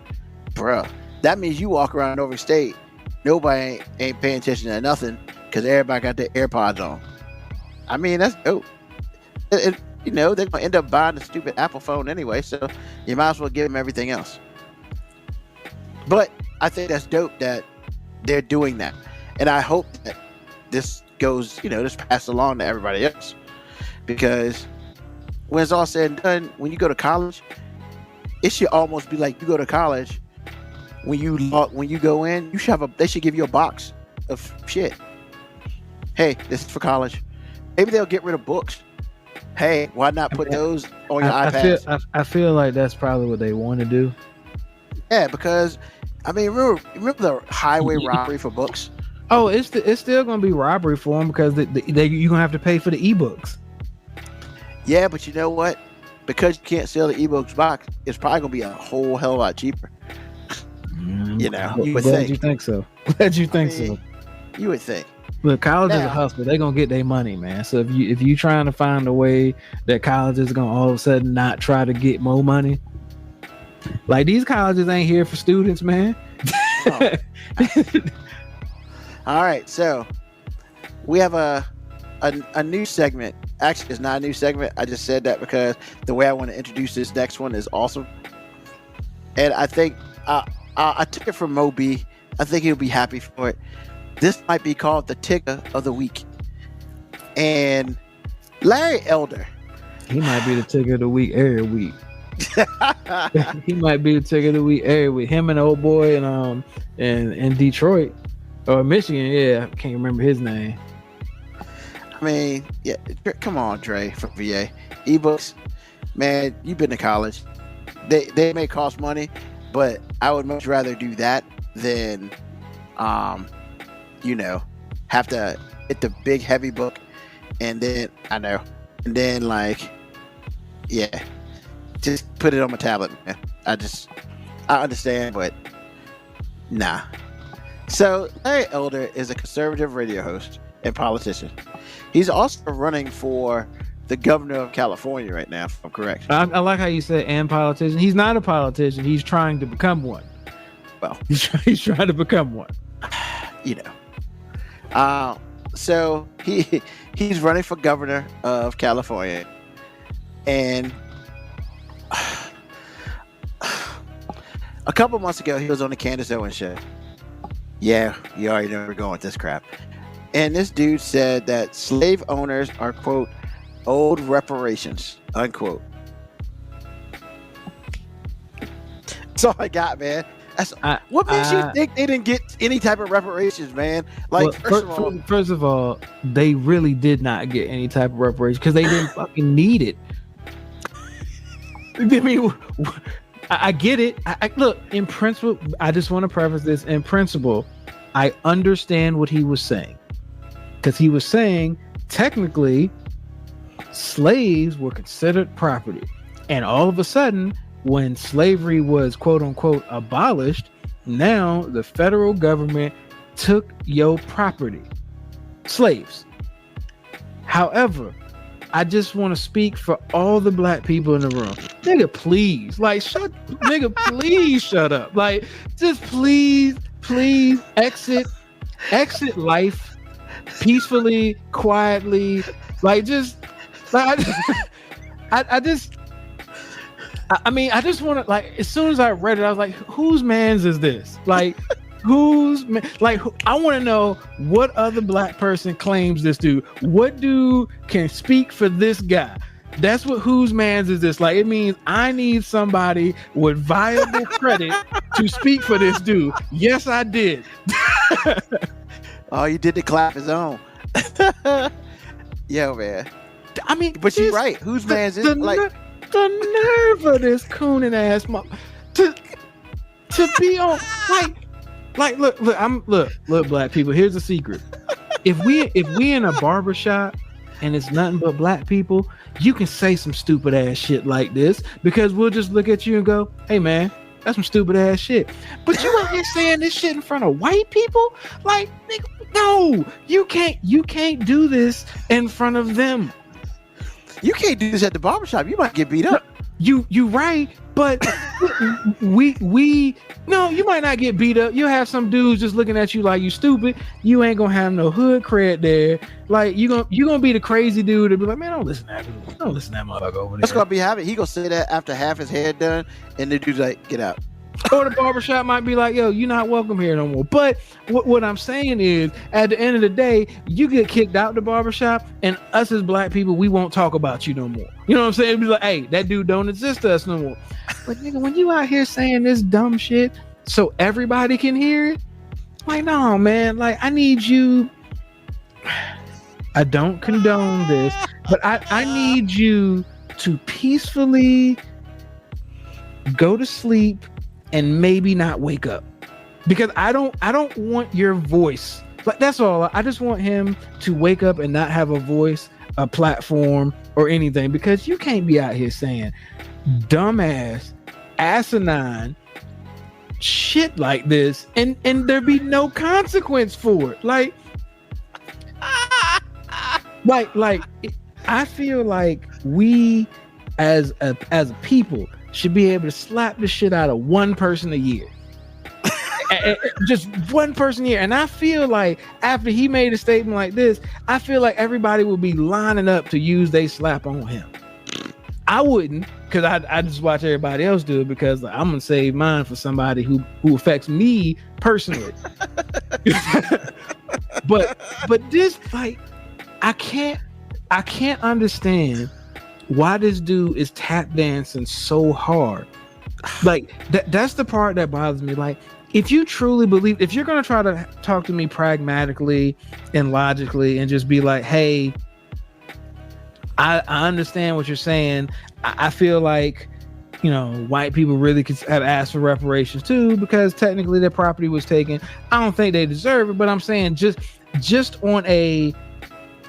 Bruh, that means you walk around Norfolk State, nobody ain't paying attention to nothing because everybody got their AirPods on. I mean, that's dope. You know, they're going to end up buying the stupid Apple phone anyway, so you might as well give them everything else. But I think that's dope that they're doing that. And I hope that this goes, this passed along to everybody else. Because when it's all said and done, when you go to college, it should almost be like you go to college. When you go in, they should give you a box of shit. Hey, this is for college. Maybe they'll get rid of books. Hey, why not put those on your iPads? I feel like that's probably what they want to do. Yeah, because I mean, remember the highway robbery for books? Oh, it's still gonna be robbery for them because you're gonna have to pay for the ebooks. Yeah, but you know what? Because you can't sell the ebooks box, it's probably gonna be a whole hell of a lot cheaper. You would think. You think so? Glad you think so. You would think. Look, college is a hustle. They're gonna get their money, man. So if you trying to find a way that college is gonna all of a sudden not try to get more money, like these colleges ain't here for students, man. Oh. All right, so we have a new segment. Actually, it's not a new segment. I just said that because the way I want to introduce this next one is awesome, and I think I took it from MoeB. I think he'll be happy for it. This might be called the Ticker of the Week. And Larry Elder. He might be the Ticker of the Week every week. He might be the Ticker of the Week every week. Him and old boy in Detroit or Michigan. Yeah, I can't remember his name. I mean, yeah, come on, Dre from VA. Ebooks, man, you've been to college. They may cost money, but I would much rather do that than have to hit the big heavy book and then just put it on my tablet, man. I understand, but nah. So Larry Elder is a conservative radio host and politician. He's also running for the governor of California right now, if I'm correct. I like how you said and politician. He's not a politician. He's trying to become one. Well, he's trying to become one. So he's running for governor of California, and a couple months ago he was on the Candace Owens show. Yeah, you already know where we're going with this crap. And this dude said that slave owners are, quote, owed reparations, unquote. That's all I got, man. What makes you think they didn't get any type of reparations, man? Like, first of all, they really did not get any type of reparations because they didn't fucking need it. I mean, I get it. Look, in principle, I just want to preface this. In principle, I understand what he was saying because he was saying technically slaves were considered property, and all of a sudden, when slavery was quote unquote abolished, now the federal government took your property, slaves. However, I just want to speak for all the black people in the room. Nigga, please, please shut up. Like, just please exit life peacefully, quietly. Like, I just want to, like, as soon as I read it, I was like, whose man's is this? Like, I want to know what other black person claims this dude. What dude can speak for this guy? That's what whose man's is this? Like, it means I need somebody with viable credit to speak for this dude. Yes, I did. Oh, you did the clap his own. Yo, man. I mean, but you're right. Whose man's is like the nerve of this cooning ass mom to be on look black people, here's the secret. If we in a barbershop and it's nothing but black people, you can say some stupid ass shit like this because we'll just look at you and go, hey man, that's some stupid ass shit. But you out here saying this shit in front of white people? Like, nigga, no, you can't do this in front of them. You can't do this at the barbershop. You might get beat up. You right, But we no, you might not get beat up. You'll have some dudes just looking at you like you stupid. You ain't gonna have no hood cred there. Like you gonna be the crazy dude to be like, man, don't listen to that dude. Don't listen to that motherfucker over there. That's gonna be happening. He gonna say that after half his hair done, and the dude's like, get out. Or the barbershop might be like, yo, you're not welcome here no more. But what I'm saying is, at the end of the day, you get kicked out the barbershop, and us as black people, we won't talk about you no more. You know what I'm saying? It'd be like, hey, that dude don't exist to us no more. But nigga, when you out here saying this dumb shit so everybody can hear it, like, no, man, like, I need you. I don't condone this, but I need you to peacefully go to sleep and maybe not wake up, because I don't want your voice. Like, that's all. I just want him to wake up and not have a voice, a platform, or anything, because you can't be out here saying dumbass, asinine shit like this and there be no consequence for it. Like I feel like we as a people should be able to slap the shit out of one person a year. Just one person a year. And I feel like after he made a statement like this, I feel like everybody would be lining up to use they slap on him. I wouldn't, because I just watch everybody else do it, because I'm gonna save mine for somebody who affects me personally. but this, like, I can't understand why this dude is tap dancing so hard. Like, that's the part that bothers me. Like, if you truly believe, if you're going to try to talk to me pragmatically and logically and just be like, hey, I understand what you're saying. I feel like, you know, white people really could have asked for reparations too, because technically their property was taken. I don't think they deserve it, but I'm saying just on a,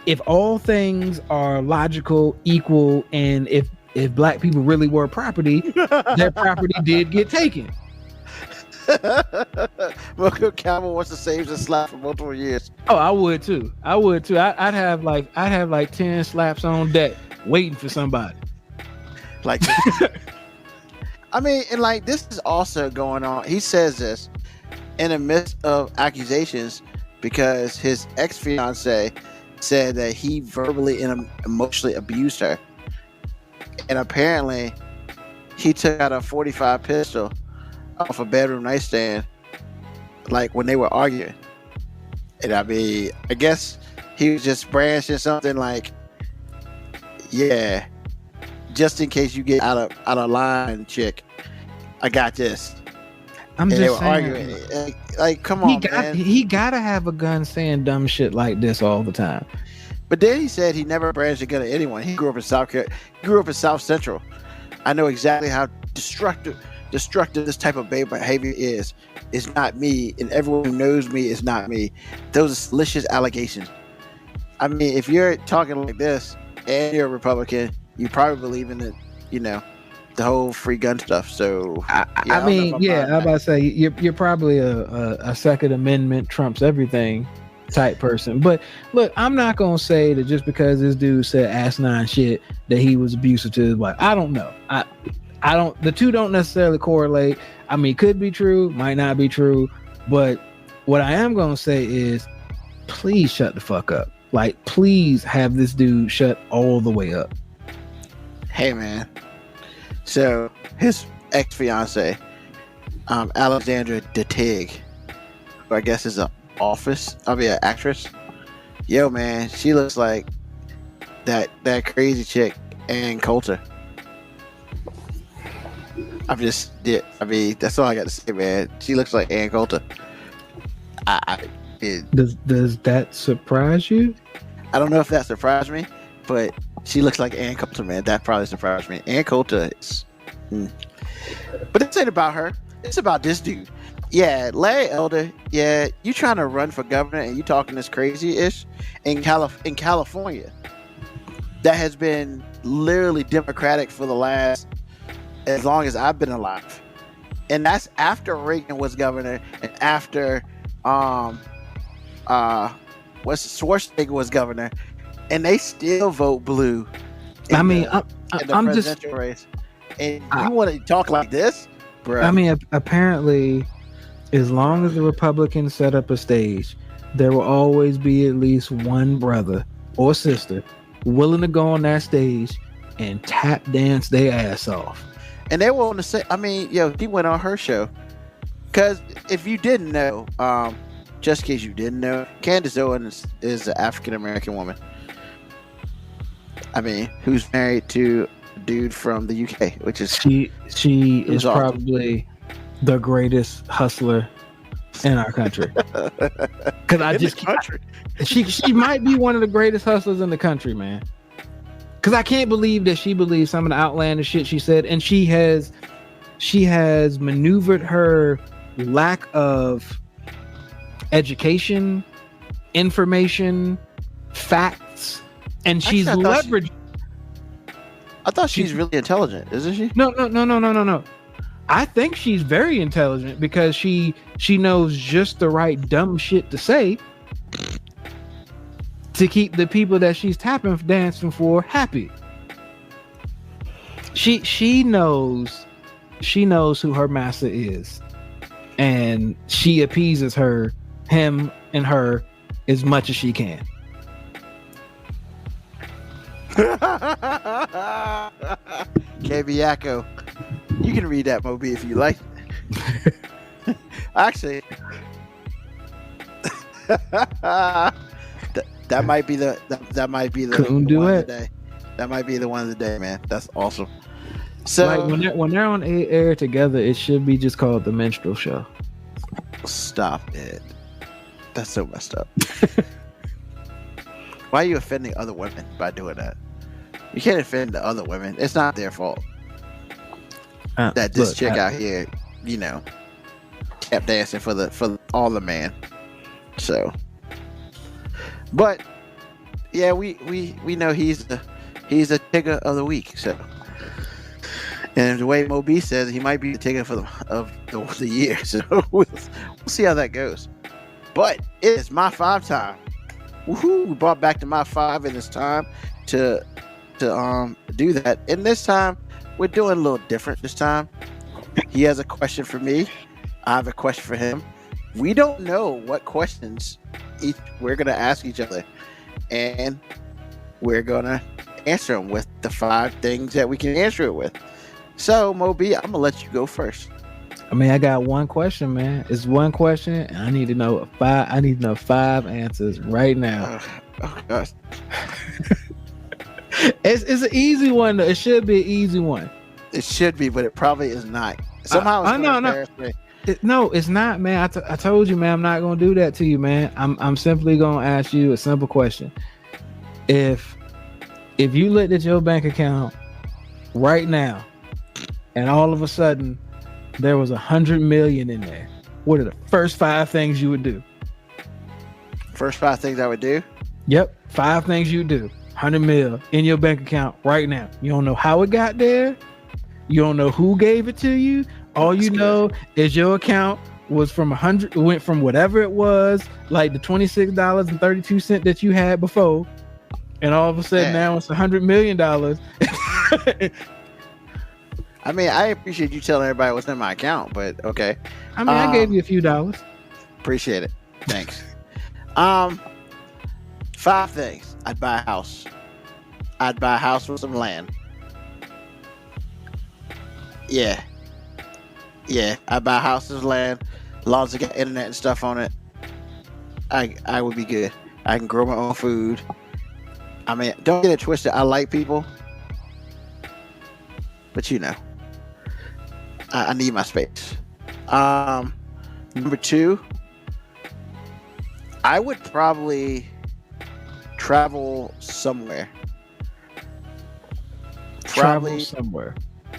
if all things are logical, equal, and if black people really were property, their property did get taken. Welcome Calvin wants to save the slap for multiple years. Oh, I would too. I'd have like 10 slaps on deck waiting for somebody. Like, I mean, and like, this is also going on. He says this in the midst of accusations because his ex-fiance said that he verbally and emotionally abused her, and apparently he took out a .45 pistol off a bedroom nightstand, like when they were arguing. And I mean, I guess he was just brandishing something like, yeah, just in case you get out of line, chick, I got this. I'm and just they were saying, arguing. Like, come on, man. He gotta have a gun saying dumb shit like this all the time. But then he said he never brandished a gun at anyone. He grew up in South Central. I know exactly how destructive this type of behavior is. It's not me, and everyone who knows me is not me. Those are salacious allegations. I mean, if you're talking like this and you're a Republican, you probably believe in the whole free gun stuff. So I'm about to say you're probably a Second Amendment trumps everything type person. But look, I'm not gonna say that just because this dude said asinine shit that he was abusive to his wife. I don't know. I don't. The two don't necessarily correlate. I mean, could be true, might not be true. But what I am gonna say is, please shut the fuck up. Like, please have this dude shut all the way up. Hey, man. So his ex-fiance, Alexandra Datig, who I guess is an actress. Yo, man, she looks like that crazy chick, Ann Coulter. That's all I got to say, man. She looks like Ann Coulter. Does that surprise you? I don't know if that surprised me, but she looks like Ann Coulter, man. That probably surprised me. Ann Coulter is... But this ain't about her. It's about this dude. Yeah, Larry Elder, yeah, you trying to run for governor and you talking this crazy-ish in California. That has been literally Democratic for the last... as long as I've been alive. And that's after Reagan was governor and after Schwarzenegger was governor, and they still vote blue in the presidential race. and you want to talk like this, bro? I mean, apparently, as long as the Republicans set up a stage, there will always be at least one brother or sister willing to go on that stage and tap dance their ass off. And they were on the say, I mean, he went on her show. Because if you didn't know, just in case you didn't know, Candace Owens is an African American woman. I mean, who's married to a dude from the UK, which is she is probably the greatest hustler in our country. Because she might be one of the greatest hustlers in the country, man. Because I can't believe that she believes some of the outlandish shit she said, and she has maneuvered her lack of education, information, facts, and she's leveraged. I thought she's really intelligent, isn't she? No. I think she's very intelligent because she knows just the right dumb shit to say to keep the people that she's dancing for happy. She knows who her master is, and she appeases him and her as much as she can. KB Yakko, you can read that, MoeB, if you like. Actually, that might be the Couldn't do one it. of the day. That might be the one of the day, man. That's awesome. So like when they're on air together, it should be just called the Minstrel Show. Stop it. That's so messed up. Why are you offending other women by doing that? You can't offend the other women. It's not their fault that this chick out here, kept dancing for all the man. So, but yeah, we know he's a Tigger of the week. So, and the way MoeB says, he might be the Tigger of the year. So we'll see how that goes. But it is my 5 time. Woohoo! We brought back to my 5, and it's time to do that. And this time we're doing a little different. This time he has a question for me. I have a question for him. We don't know what questions we're gonna ask each other, and we're gonna answer them with the 5 things that we can answer it with. So MoeB, I'm gonna let you go first. I mean, I got one question, man. It's one question, and I need to know 5. I need to know 5 answers right now. Oh gosh. It's an easy one. It should be an easy one. It should be, but it probably is not. Somehow it's gonna embarrass me. No, it's not, man. I told you, man. I'm not gonna do that to you, man. I'm simply gonna ask you a simple question. If you looked at your bank account right now, and all of a sudden there was 100 million in there, what are the first 5 things you would do? First 5 things I would do? Yep, 5 things you do. 100 mil in your bank account right now. You don't know how it got there. You don't know who gave it to you. All you know is your account was from 100, went from whatever it was, like the $26.32 that you had before, and all of a sudden now it's $100 million. I mean, I appreciate you telling everybody what's in my account, but okay. I mean, I gave you a few dollars. Appreciate it. Thanks. 5 things. I'd buy a house. I'd buy a house with some land. Yeah. I'd buy a house with land. As long as I got internet and stuff on it, I would be good. I can grow my own food. I mean, don't get it twisted. I like people. But I need my space. Number 2, I would probably travel somewhere.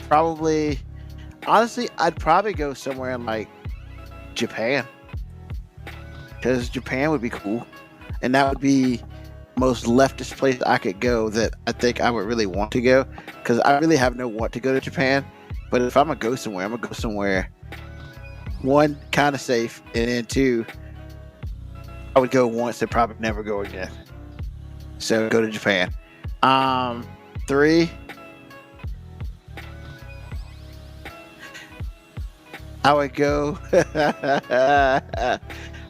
Probably, honestly, I'd probably go somewhere in like Japan, because Japan would be cool, and that would be most leftist place I could go that I think I would really want to go, because I really have no want to go to Japan. But if I'm gonna go somewhere, I'm gonna go somewhere, 1, kind of safe, and then 2, I would go once and probably never go again. So go to Japan. 3, I would go.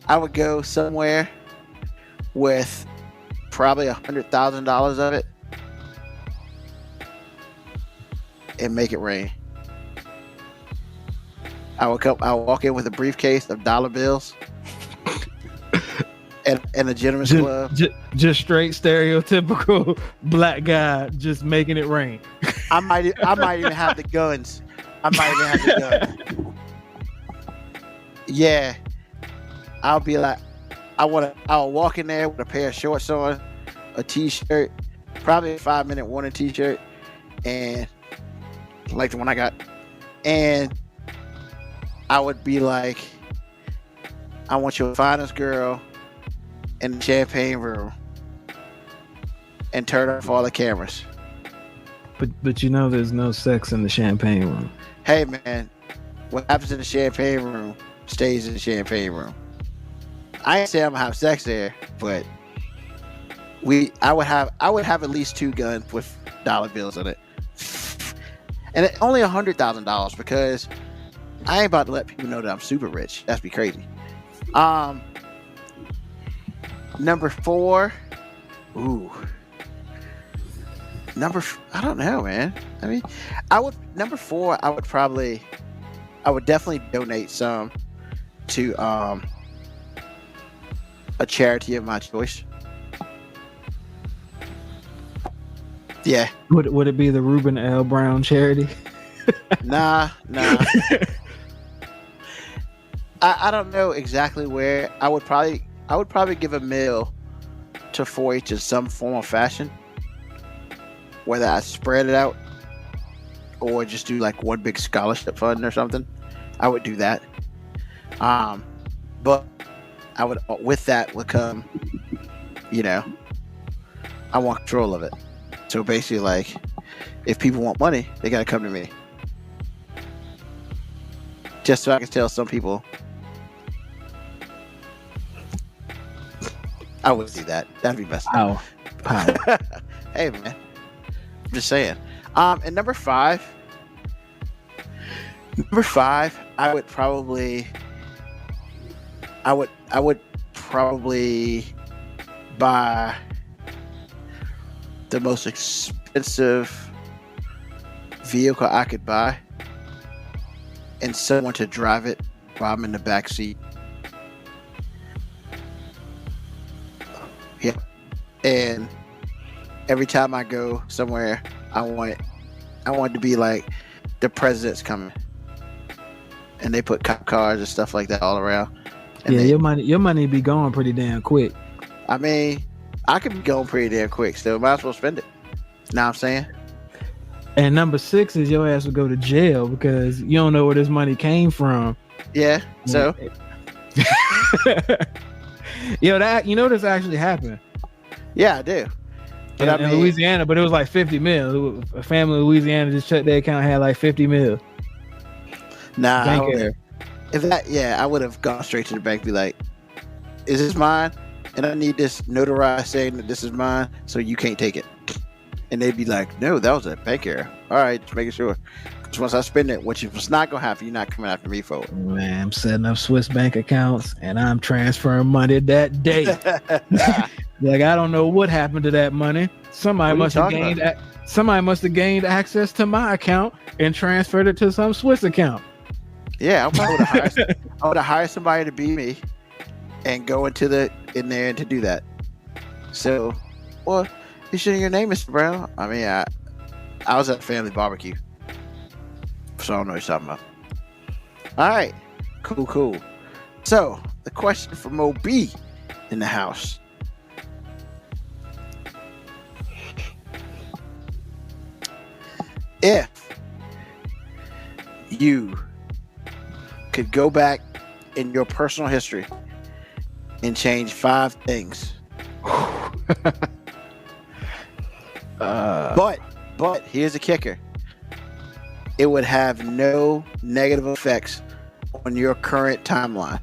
I would go somewhere with probably $100,000 of it and make it rain. I would walk in with a briefcase of dollar bills and a gentleman's club. Just straight stereotypical black guy just making it rain. I might even have the guns. Yeah. I'll be like, I'll walk in there with a pair of shorts on, a t-shirt, probably a 5-minute warning t-shirt, and like the one I got. And I would be like, I want your finest girl in the champagne room and turn off all the cameras. But you know there's no sex in the champagne room. Hey man, what happens in the champagne room stays in the champagne room. I ain't say I'm gonna have sex there, but I would have at least 2 guns with dollar bills in it. And only $100,000 because I ain't about to let people know that I'm super rich. That'd be crazy. Number 4. Ooh. I don't know, man. I mean, number 4, I would definitely donate some to a charity of my choice. Yeah. Would it be the Ruben L. Brown charity? Nah. I don't know exactly where. I would probably give a meal to 4-H in some form or fashion. Whether I spread it out or just do like one big scholarship fund or something, I would do that. But I would, with that would come, I want control of it. So basically, like, if people want money, they gotta come to me. Just so I can tell some people, I would do that. That'd be best. Power. Hey man, I'm just saying. And number 5, I would probably buy the most expensive vehicle I could buy and someone to drive it while I'm in the back seat. Yeah. And every time I go somewhere, I want it to be like the president's coming. And they put cop cars and stuff like that all around. And your money be going pretty damn quick. I mean, I could be going pretty damn quick still. Might as well spend it. Know what I'm saying? And number 6 is your ass would go to jail because you don't know where this money came from. Yeah. So this actually happened. Yeah, I do. But in Louisiana, but it was like 50 mil. A family in Louisiana just shut their account, had like 50 mil. Nah, I would have gone straight to the bank, be like, "Is this mine? And I need this notarized saying that this is mine, so you can't take it." And they'd be like, "No, that was a bank error. All right, just making sure. Because once I spend it, which is not gonna happen, you're not coming after me for it." Man, I'm setting up Swiss bank accounts and I'm transferring money that day. Like, I don't know what happened to that money. Somebody must have gained access to my account and transferred it to some Swiss account. Yeah, I would have hired somebody to be me and go in there and to do that. So, well, you should your name, Mr. Brown. I mean, I was at a family barbecue, so I don't know what you're talking about. All right, cool. So, the question for MoeB in the house. If you could go back in your personal history and change 5 things, but here's the kicker: it would have no negative effects on your current timeline.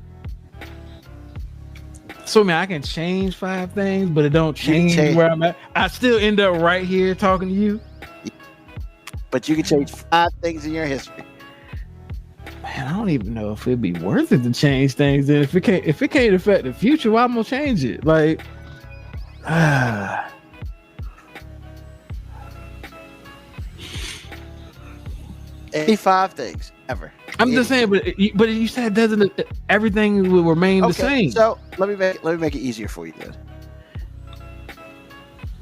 So, man, I can change 5 things, but it don't change where I'm at. I still end up right here talking to you. But you can change 5 things in your history. Man, I don't even know if it'd be worth it to change things. And if it can't affect the future, why am I gonna change it? Like, 85 things ever. I'm just saying, but you said doesn't everything will remain the same? So let me make it easier for you then.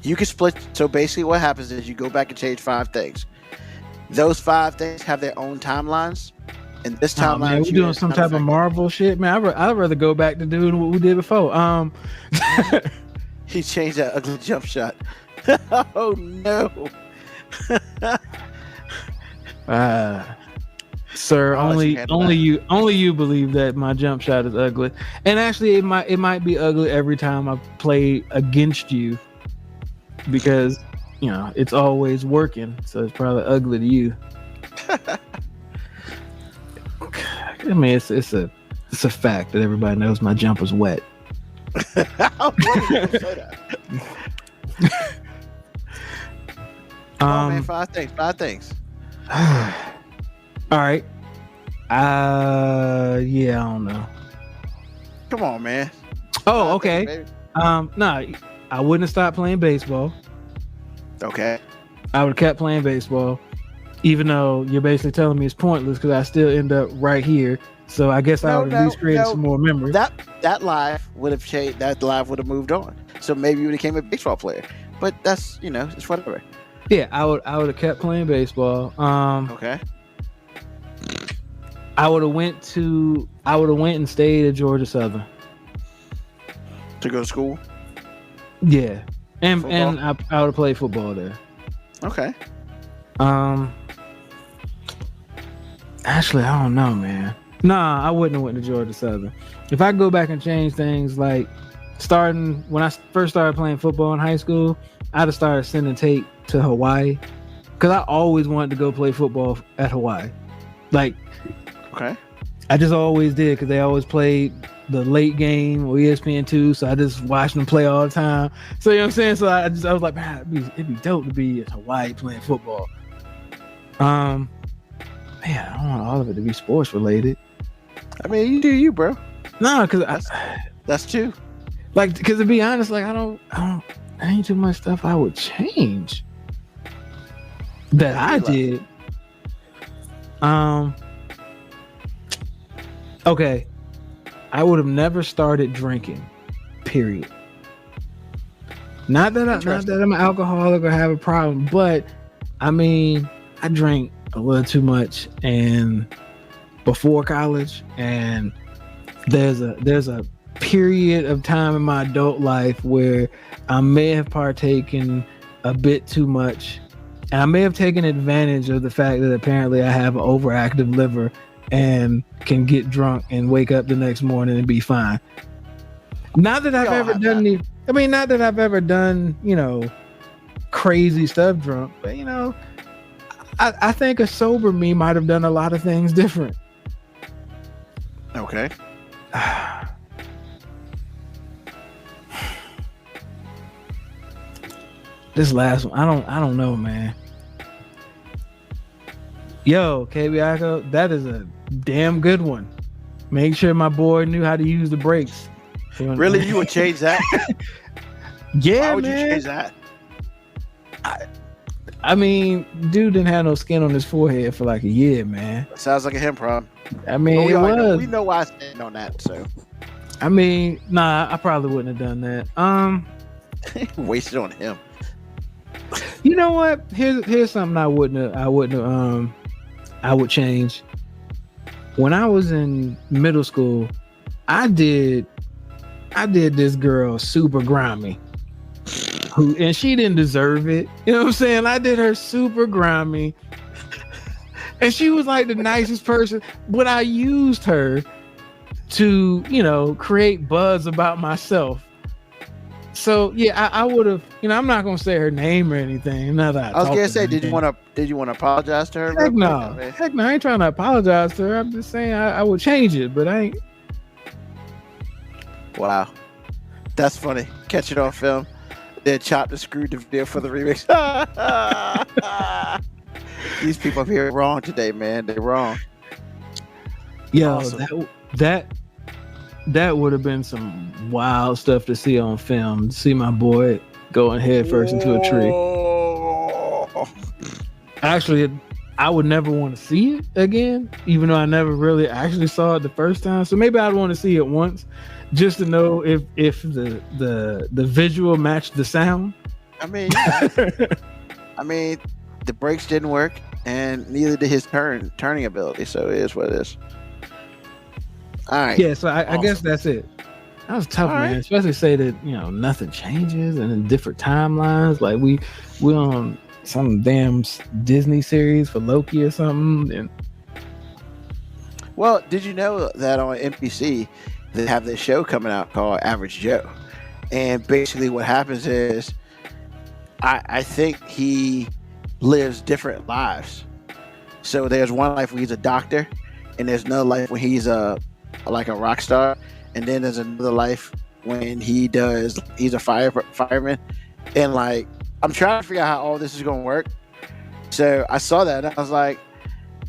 You can split. So basically, what happens is you go back and change 5 things. Those 5 things have their own timelines. And this timeline, man, we're doing some type of Marvel shit, man. I'd rather go back to doing what we did before. He changed that ugly jump shot. Oh no. Sir, only you believe that my jump shot is ugly. And actually it might be ugly every time I play against you, because it's always working, so it's probably ugly to you. I mean, it's a fact that everybody knows my jumper's wet. Come on, man, 5 things. All right. Yeah, I don't know. Come on, man. Oh, okay. No, I wouldn't have stopped playing baseball. Okay. I would have kept playing baseball, even though you're basically telling me it's pointless because I still end up right here. So I guess I would at least create some more memories. That life would have changed. That life would have moved on. So maybe you became a baseball player. But that's it's whatever. Yeah, I would have kept playing baseball. Okay. I would have went and stayed at Georgia Southern To go to school. Yeah, and Football? and I would have played football there. Okay. Actually, I don't know, man. Nah, I wouldn't have went to Georgia Southern. If I go back and change things, like starting when I first started playing football in high school, I'd have started sending Tate to Hawaii, because I always wanted to go play football at Hawaii. Like, okay, I just always did, because they always played the late game or ESPN2, so I just watched them play all the time. So you know what I'm saying? So I was like, man, it'd be dope to be at Hawaii playing football. Man, I don't want all of it to be sports related. I mean, you do you, bro. No, because that's true. Like, because to be honest, like I ain't too much stuff I would change that I did. Okay, I would have never started drinking. Period. Not that I'm an alcoholic or have a problem, but I mean, I drank a little too much and before college, and there's a period of time in my adult life where I may have partaken a bit too much, and I may have taken advantage of the fact that apparently I have an overactive liver and can get drunk and wake up the next morning and be fine. Not that I've ever done crazy stuff drunk, but I think a sober me might have done a lot of things different. Okay. This last one, I don't know, man. Yo, KBIco, that is a damn good one. Make sure my boy knew how to use the brakes. Really, you would change that? Yeah, Why would man. you change that? I mean, dude didn't have no skin on his forehead for like a year, man. Sounds like a him problem. I mean, we know why I stand on that. So, I mean, nah, I probably wouldn't have done that. Wasted on him. You know what? Here's something I would change. When I was in middle school, I did this girl super grimy, and she didn't deserve it. You know what I'm saying? I did her super grimy, and she was like the nicest person, but I used her to, create buzz about myself. So yeah, I would have. I'm not gonna say her name or anything. Now that I was gonna say, did you want to apologize to her? Heck no, I ain't trying to apologize to her. I'm just saying I would change it, but I ain't. Wow, that's funny. Catch it on film. Then chop the screw the video for the remix. These people up here are wrong today, man. They're wrong. Yo, Awesome. that would have been some wild stuff to see on film. To see my boy going head first into a tree. Whoa. Actually, I would never want to see it again, even though I never really actually saw it the first time. So maybe I'd want to see it once, just to know if the visual matched the sound. I mean, I mean, the brakes didn't work, and neither did his turning ability. So it is what it is. All right. Yeah, so I guess Awesome. that's it. That was tough, All man. right. Especially say that nothing changes and in different timelines. Like we on some damn Disney series for Loki or something. And Well, did you know that on NBC they have this show coming out called Average Joe? And basically, what happens is, I think he lives different lives. So there's one life where he's a doctor, and there's another life when he's like a rock star, and then there's another life when he's a fireman, and like I'm trying to figure out how all this is gonna work. So I saw that and I was like,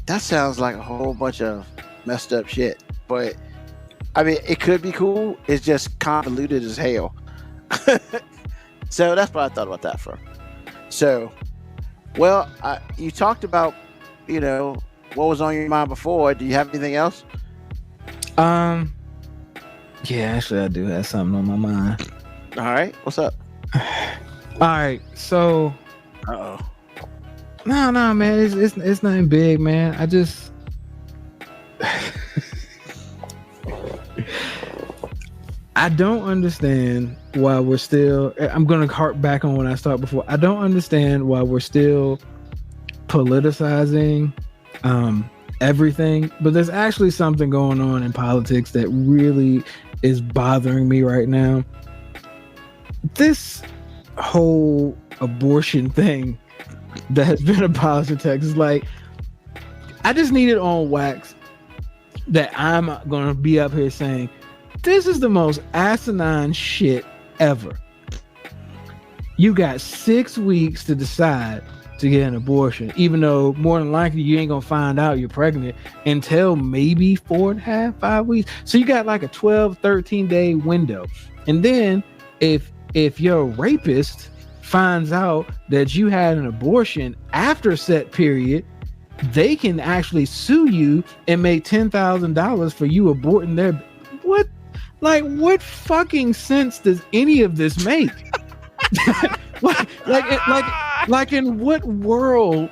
that sounds like a whole bunch of messed up shit. But I mean, it could be cool. It's just convoluted as hell. So that's what I thought about that from. So, well, you talked about, what was on your mind before. Do you have anything else? yeah, actually I do have something on my mind. All right. What's up? All right, so Uh-oh. no, man, it's nothing big, man. I just I don't understand why we're still. I'm gonna harp back on when I started before. I don't understand why we're still politicizing everything, but there's actually something going on in politics that really is bothering me right now. This whole abortion thing that has been abolished in Texas, like, I just need it on wax that I'm gonna be up here saying this is the most asinine shit ever. You got 6 weeks to decide to get an abortion, even though more than likely you ain't gonna find out you're pregnant until maybe 4.5, 5 weeks. So you got like a 12, 13 day window. And then if your rapist finds out that you had an abortion after set period, they can actually sue you and make $10,000 for you aborting their. What fucking sense does any of this make? like in what world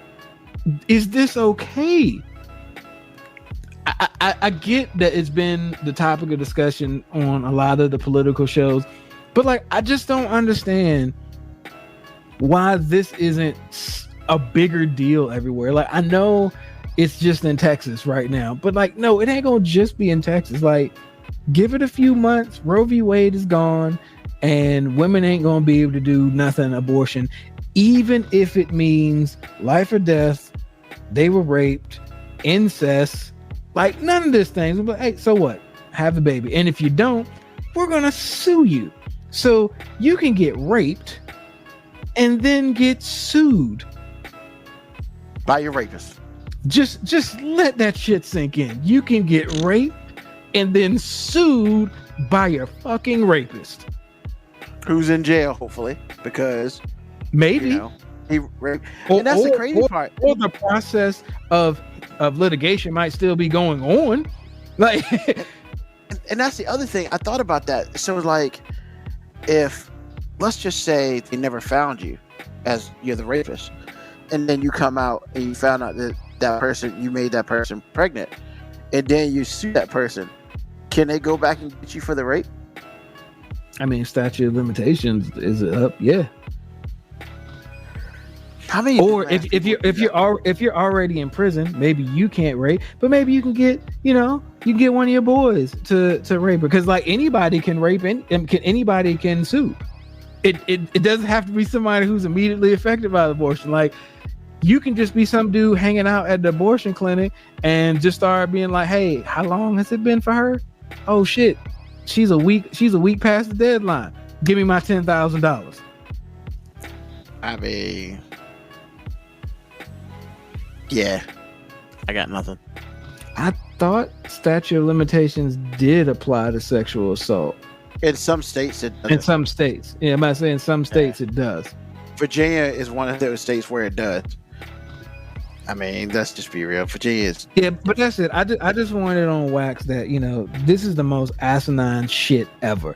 is this okay? I get that it's been the topic of discussion on a lot of the political shows, but like, I just don't understand why this isn't a bigger deal everywhere. Like, I know it's just in Texas right now, but like, no, it ain't gonna just be in Texas. Like, give it a few months. Roe v. Wade is gone, and women ain't gonna be able to do nothing abortion, even if it means life or death. They were raped, incest, like none of this things. But hey, so what? Have the baby, and if you don't, we're gonna sue you. So you can get raped and then get sued By your rapist. Just let that shit sink in. You can get raped and then sued by your fucking rapist. Who's in jail, hopefully, because Maybe. he raped. And that's the crazy part. Or the process of litigation might still be going on. Like, And that's the other thing. I thought about that. So like, if let's just say they never found you as you're the rapist, and then you come out and you found out that you made that person pregnant, and then you sue that person, can they go back and get you for the rape? I mean, statute of limitations is it up? Yeah. How many? Or if you're already in prison, maybe you can't rape, but maybe you can get one of your boys to rape, because like anybody can rape and anybody can sue. It doesn't have to be somebody who's immediately affected by the abortion. Like, you can just be some dude hanging out at the abortion clinic and just start being like, hey, how long has it been for her? Oh shit, she's a week past the deadline. Give me my $10,000. I mean, yeah, I got nothing. I thought statute of limitations did apply to sexual assault. In some states, it doesn't. In some states. Yeah, I'm not saying some states it does. Virginia is one of those states where it does. I mean, let's just be real. Virginia is. Yeah, but that's it. I just wanted on wax that, you know, this is the most asinine shit ever.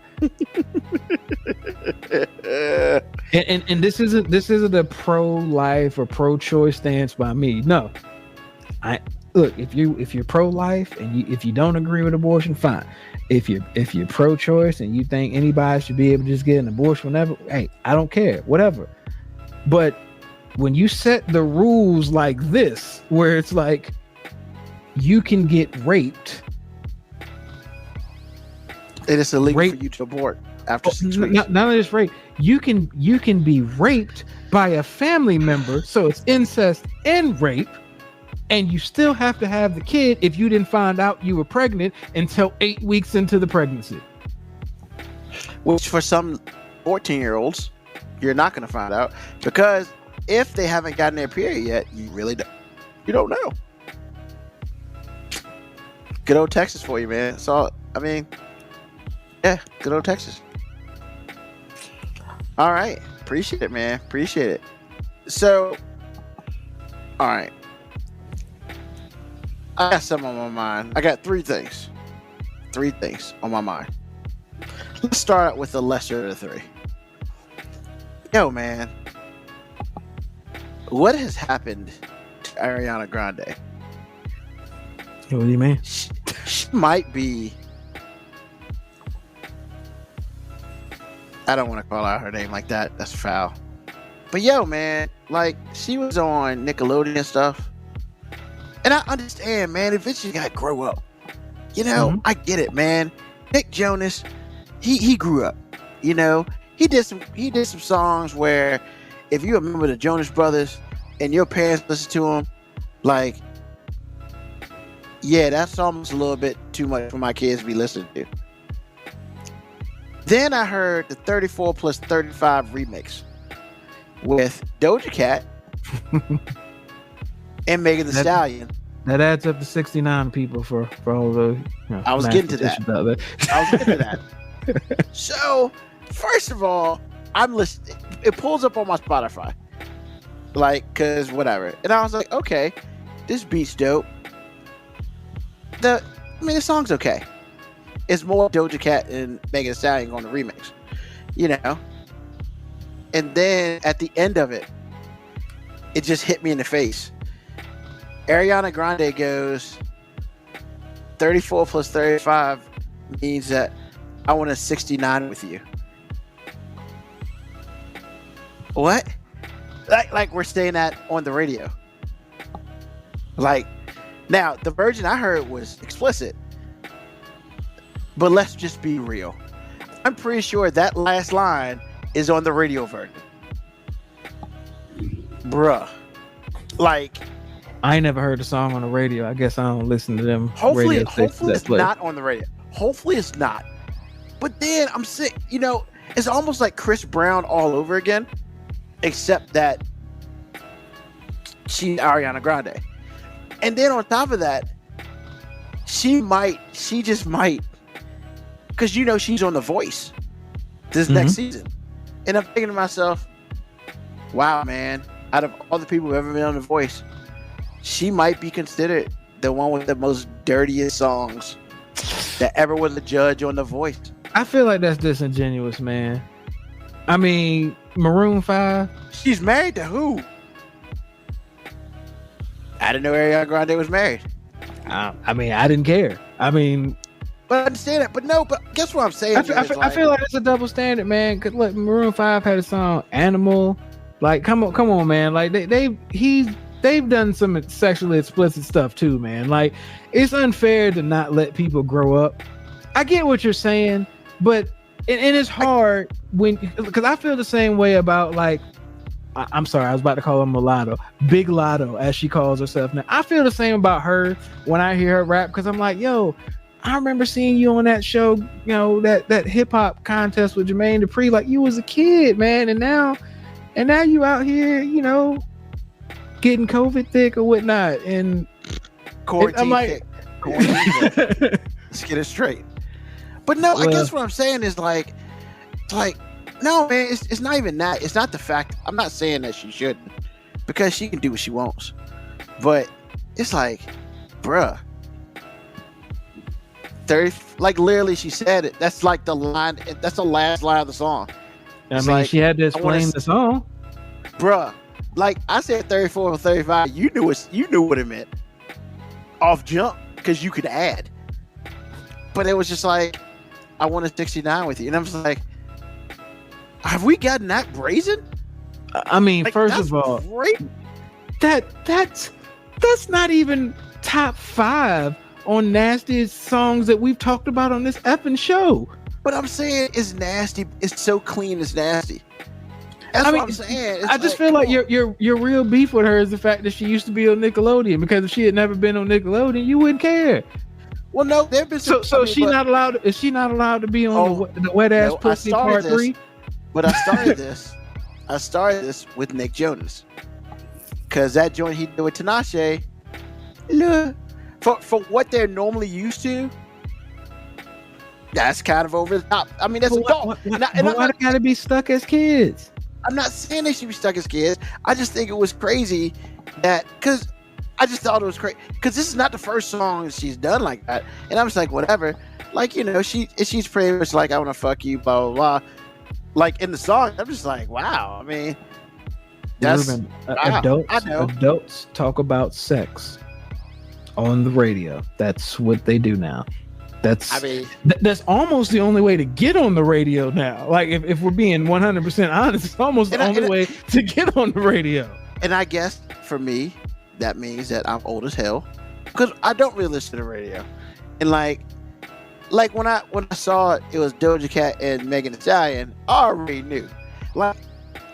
and this isn't a pro-life or pro-choice stance by me. No. Look, if you're pro-life and if you don't agree with abortion, fine. If you're pro-choice and you think anybody should be able to just get an abortion whenever, hey, I don't care, whatever. But when you set the rules like this, where it's like you can get raped, it is illegal for you to abort after 6 weeks. Not only just rape, you can be raped by a family member, so it's incest and rape. And you still have to have the kid if you didn't find out you were pregnant until 8 weeks into the pregnancy. Which for some 14-year-olds, you're not going to find out, because if they haven't gotten their period yet, you don't know. Good old Texas for you, man. So, I mean, yeah, good old Texas. All right. Appreciate it, man. Appreciate it. So, all right. I got something on my mind. I got three things. Three things on my mind. Let's start out with the lesser of the three. Yo, man. What has happened to Ariana Grande? What do you mean? She might be... I don't want to call out her name like that. That's foul. But yo, man, like, she was on Nickelodeon and stuff. And I understand, man, eventually you gotta grow up. You know, I get it, man. Nick Jonas, he grew up. You know, he did some songs where, if you remember the Jonas Brothers and your parents listened to them, like, yeah, that's almost a little bit too much for my kids to be listening to. Then I heard the 34 plus 35 remix with Doja Cat and Megan Thee Stallion. That adds up to 69 people for all the. I was getting to that. So, first of all, I'm listening. It pulls up on my Spotify, like, cause whatever, and I was like, okay, this beat's dope. The song's okay. It's more Doja Cat and Megan Thee Stallion on the remix, you know. And then at the end of it, it just hit me in the face. Ariana Grande goes, 34 plus 35 means that I want a 69 with you. What? Like we're saying that on the radio. Like, now, the version I heard was explicit. But let's just be real. I'm pretty sure that last line is on the radio version. Bruh. Like, I ain't never heard the song on the radio. I guess I don't listen to them. Hopefully it's not on the radio. Hopefully it's not. But then I'm sick. You know, it's almost like Chris Brown all over again, except that she's Ariana Grande. And then on top of that, she just might, because you know she's on The Voice this next season. And I'm thinking to myself, wow, man, out of all the people who've ever been on The Voice, she might be considered the one with the most dirtiest songs that ever was a judge on The Voice. I feel like that's disingenuous, man. I mean, Maroon 5. She's married to who? I didn't know Ariana Grande was married. I mean, I didn't care. I mean, but I understand that. But guess what I'm saying? I feel like it's a double standard, man. Cause look, Maroon 5 had a song "Animal." Like, come on, man. Like they've done some sexually explicit stuff too, man. Like, it's unfair to not let people grow up. I get what you're saying, but and it's hard because I feel the same way about, like, I'm sorry, I was about to call her Mulatto, Big Lotto, as she calls herself now. I feel the same about her when I hear her rap, because I'm like, yo, I remember seeing you on that show, you know, that hip hop contest with Jermaine Dupri. Like, you was a kid, man, and now you out here, you know, getting COVID thick or whatnot, and quarantine I'm like, thick. corny, but let's get it straight. But no, I guess what I'm saying is like, no, man, it's not even that. It's not the fact. I'm not saying that she shouldn't, because she can do what she wants. But it's like, bruh, 30, like literally, she said it. That's like the line. That's the last line of the song. I mean, she had to explain the song, bruh. Like I said, 34 or 35. You knew what it meant off jump, because you could add. But it was just like, I want a 69 with you, and I'm just like, have we gotten that brazen? I mean, like, first of all, great. That's not even top 5 on nastiest songs that we've talked about on this effing show. But I'm saying it's nasty. It's so clean. It's nasty. That's what I'm saying. It's I just feel like your real beef with her is the fact that she used to be on Nickelodeon, because if she had never been on Nickelodeon, you wouldn't care. Well, no, there've been some, so she's not allowed. Is she not allowed to be on the wet ass pussy part 3? But I started this. I started this with Nick Jonas, because that joint he did with Tinashe, look, for what they're normally used to, that's kind of over the top. I mean, that's adult. Why they gotta be stuck as kids? I'm not saying they should be stuck as kids. I just think it was crazy that, because I just thought it was crazy, because this is not the first song she's done like that, and I was like, whatever. Like, you know, she's pretty much like, I want to fuck you, blah blah blah. Like in the song, I'm just like, wow. I mean, that's Ruben, wow. Adults talk about sex on the radio. That's what they do now. That's almost the only way to get on the radio now. Like if we're being 100% honest, it's almost the only way to get on the radio. And I guess for me, that means that I'm old as hell, because I don't really listen to the radio. And like when I saw it was Doja Cat and Megan Thee Stallion, I already knew. Like,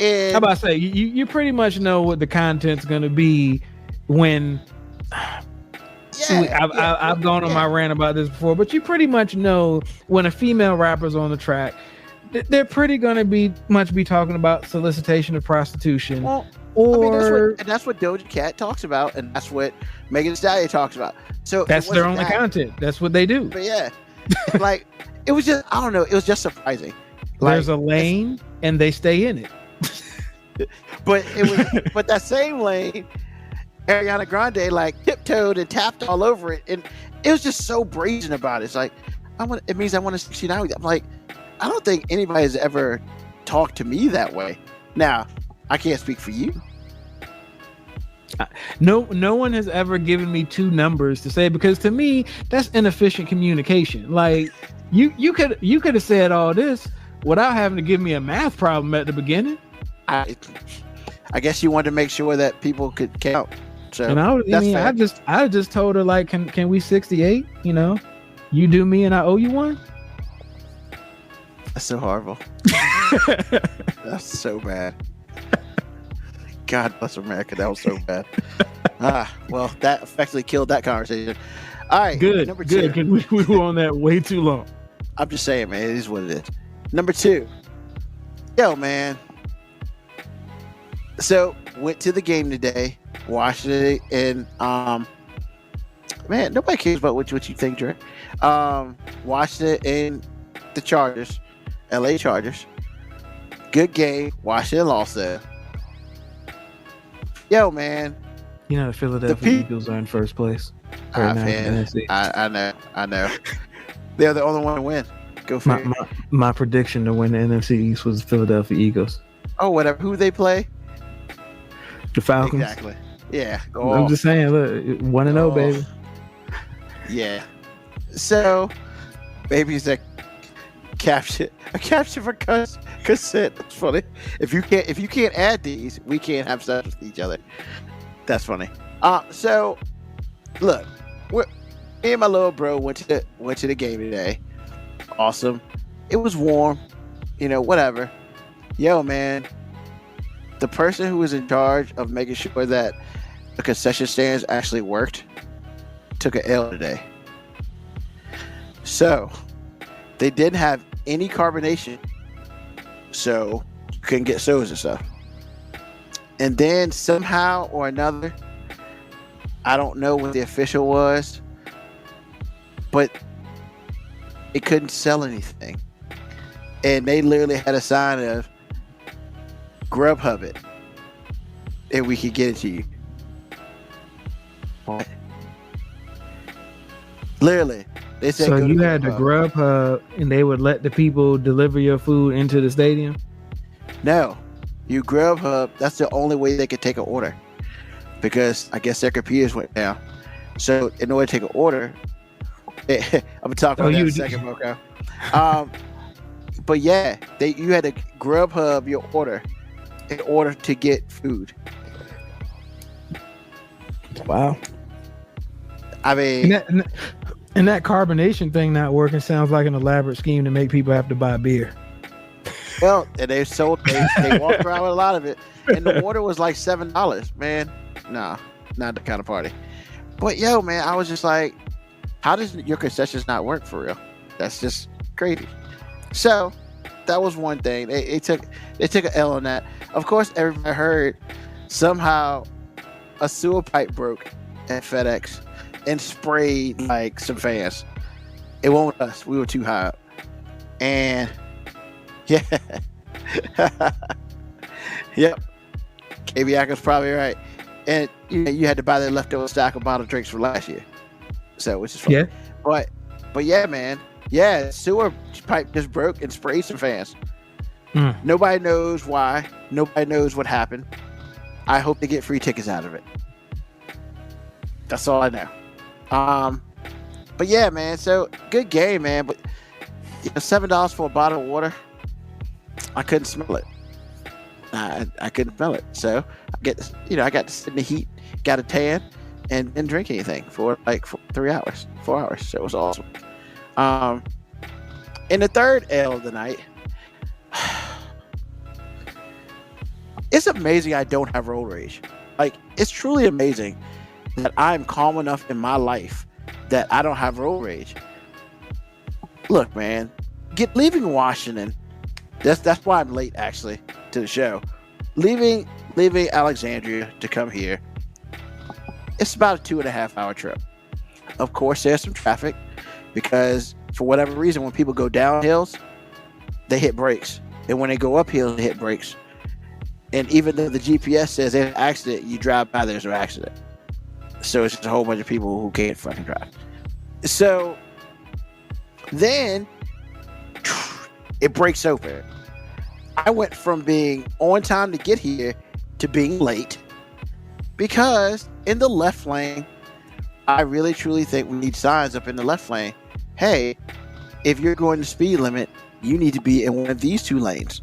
and how about I say you pretty much know what the content's gonna be when. I've gone on my rant about this before, but you pretty much know when a female rapper's on the track, they're pretty gonna be talking about solicitation of prostitution. Well, or that's what Doja Cat talks about, and that's what Megan Thee Stallion talks about. So that's their only content. That's what they do. But yeah, like it was just, I don't know, it was just surprising. Like, there's a lane and they stay in it. But it was, but that same lane, Ariana Grande like tiptoed and tapped all over it, and it was just so brazen about it. It's like, it means I want to 69 with you. I'm like, I don't think anybody has ever talked to me that way. Now, I can't speak for you. No one has ever given me 2 numbers to say, because to me that's inefficient communication. Like you could have said all this without having to give me a math problem at the beginning. I guess you wanted to make sure that people could count. So, and I just told her, like, can we 68? You know, you do me and I owe you one. That's so horrible. That's so bad. God bless America. That was so bad. Well, that effectively killed that conversation. All right. Good. Number 2. Good. We were on that way too long. I'm just saying, man. It is what it is. Number 2. Yo, man. So, went to the game today. Watched it, and man, nobody cares about what you think, Dre. Watched it in the Chargers, LA Chargers. Good game. Watched it and lost it. Yo, man. You know the Philadelphia Eagles are in first place right now in the NFC. I know. They're the only one to win. Go for it. My prediction to win the NFC East was the Philadelphia Eagles. Oh, whatever. Who they play? The Falcons. Exactly. Yeah. I'm just saying, look, 1-0, baby. Yeah. So, baby's a caption for consent. That's funny. If you can't add these, we can't have sex with each other. That's funny. So, look, me and my little bro went to the game today. Awesome. It was warm. You know, whatever. Yo, man. The person who was in charge of making sure that the concession stands actually worked took an L today. So they didn't have any carbonation, so you couldn't get sodas and stuff. And then somehow or another, I don't know what the official was, but it couldn't sell anything. And they literally had a sign of Grubhub it, and we could get it to you. What? Literally, they said. So go to you had the Grubhub, and they would let the people deliver your food into the stadium? No, you Grubhub. That's the only way they could take an order, because I guess their computers went down. So in order to take an order, I'm gonna talk about that in a second, Moko. But yeah, you had to Grubhub your order in order to get food. Wow. I mean, and that carbonation thing not working sounds like an elaborate scheme to make people have to buy beer. well, and they walked around with a lot of it, and the water was like $7. Man, nah, not the kind of party. But yo, man, I was just like, how does your concessions not work for real? That's just crazy. So that was one thing. They took an L on that. Of course, everybody heard somehow a sewer pipe broke at FedEx and sprayed like some fans. It wasn't us. We were too high up. And yeah. Yep. KB was probably right. And you had to buy that leftover stock of bottled drinks from last year. So which is fun. Yeah. But yeah, man. Yeah, sewer pipe just broke and sprayed some fans. Nobody knows why. Nobody knows what happened. I hope they get free tickets out of it. That's all I know. But yeah, man. So good game, man. But $7 for a bottle of water, I couldn't smell it. I couldn't smell it. So I got to sit in the heat, got a tan, and didn't drink anything for 4 hours. So it was awesome. In the third L of the night, it's amazing I don't have road rage. Like, it's truly amazing that I'm calm enough in my life that I don't have road rage. Look, man, leaving Washington. That's why I'm late actually to the show. Leaving Alexandria to come here. It's about a 2.5 hour trip. Of course, there's some traffic because for whatever reason, when people go down hills, they hit brakes, and when they go up hills, they hit brakes. And even though the GPS says there's an accident, you drive by, there's no accident. So it's just a whole bunch of people who can't fucking drive. So then it breaks open. I went from being on time to get here to being late because in the left lane, I really truly think we need signs up in the left lane. Hey, if you're going the speed limit, you need to be in one of these two lanes.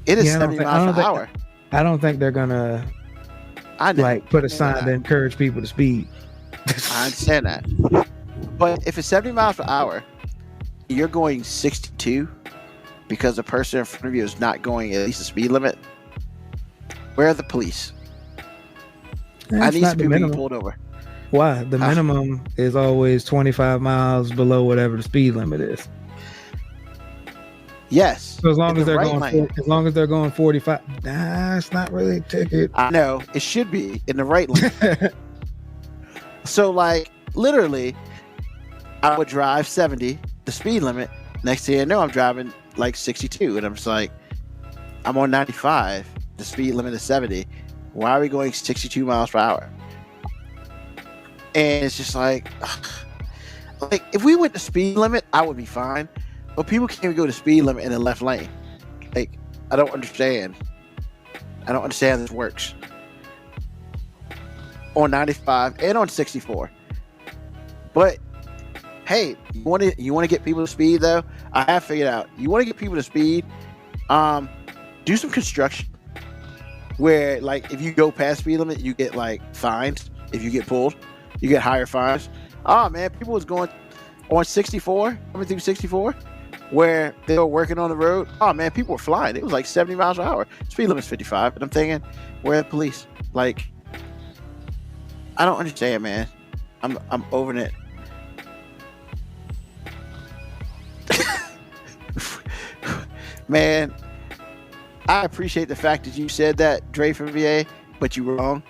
It is 70 miles per hour. I don't think they're gonna put a sign to encourage people to speed. I understand that. But if it's 70 miles per hour, you're going 62 because the person in front of you is not going at least the speed limit. Where are the police? I need some people being pulled over. Why? The minimum is always 25 miles below whatever the speed limit is. Yes. So as long as they're going 45, it's not really a ticket. I know it should be in the right lane. So literally, I would drive 70, the speed limit. Next thing you know, I'm driving 62, and I'm just like, I'm on 95. The speed limit is 70. Why are we going 62 miles per hour? And it's just if we went the speed limit, I would be fine. But people can't even go the speed limit in the left lane. I don't understand. I don't understand how this works. On 95 and on 64. But hey, you want to get people to speed though? I have figured out. You want to get people to speed? Do some construction where if you go past speed limit, you get fines. If you get pulled, you get higher fines. Oh man, people was going on 64, coming through 64, where they were working on the road. Oh man, people were flying. It was 70 miles per hour. Speed limit's 55, and I'm thinking, where are the police? I don't understand, man. I'm over it. Man, I appreciate the fact that you said that, Dre from VA, but you're wrong.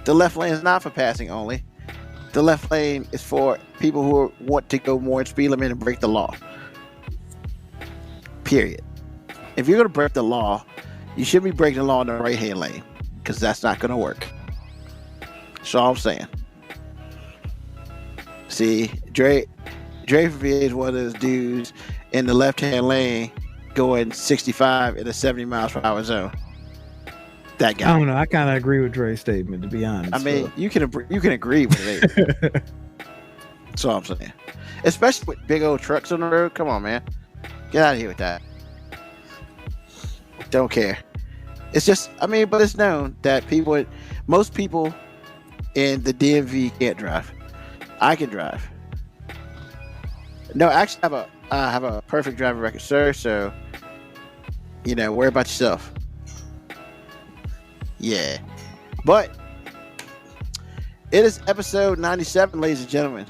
The left lane is not for passing only. The left lane is for people who want to go more in speed limit and break the law. Period. If you're going to break the law, you should be breaking the law in the right-hand lane, because that's not going to work. That's all I'm saying. See, Dre is one of those dudes in the left-hand lane going 65 in a 70 miles per hour zone. That guy. I don't know. I kind of agree with Dre's statement, to be honest. I mean, you can agree with it. That's all I'm saying. Especially with big old trucks on the road. Come on, man. Get out of here with that. Don't care. It's just, I mean, but it's known that most people in the DMV can't drive. I can drive. No, actually, I have a perfect driving record, sir. So, worry about yourself. Yeah. But it is episode 97, ladies and gentlemen,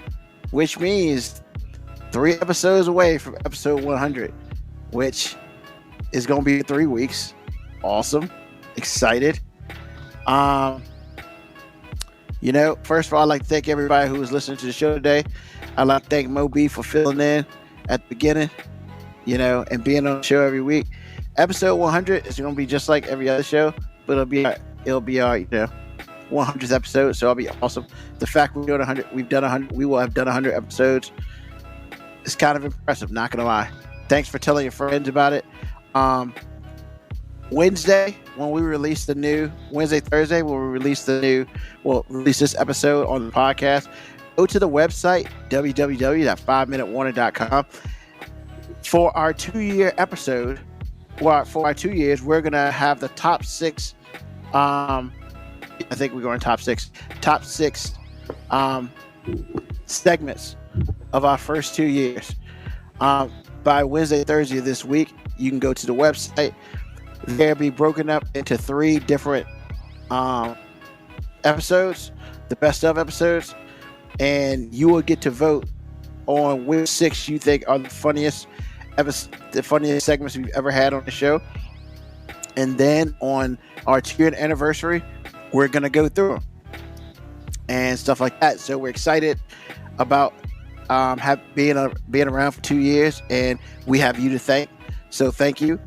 which means 3 episodes away from episode 100, which is going to be 3 weeks. Awesome. Excited. First of all, I'd like to thank everybody who was listening to the show today. I'd like to thank MoeB for filling in at the beginning, and being on the show every week. Episode 100 is going to be just like every other show, but it'll be our 100th episode, so it'll be awesome. The fact we've done 100, we will have done 100 episodes. It's kind of impressive, not gonna lie. Thanks for telling your friends about it. Thursday, when we release Thursday, we'll release this episode on the podcast. Go to the website, www.5minutewarning.com. For our 2-year episode, for our 2 years, we're going to have the top 6. I think we're going top 6 segments of our first 2 years. By Wednesday, Thursday of this week, you can go to the website. They'll be broken up into 3 different episodes, the best of episodes, and you will get to vote on which 6 you think are the funniest segments we've ever had on the show. And then on our 2-year anniversary, we're going to go through them and stuff like that. So we're excited about being around for 2 years, and we have you to thank. So thank you.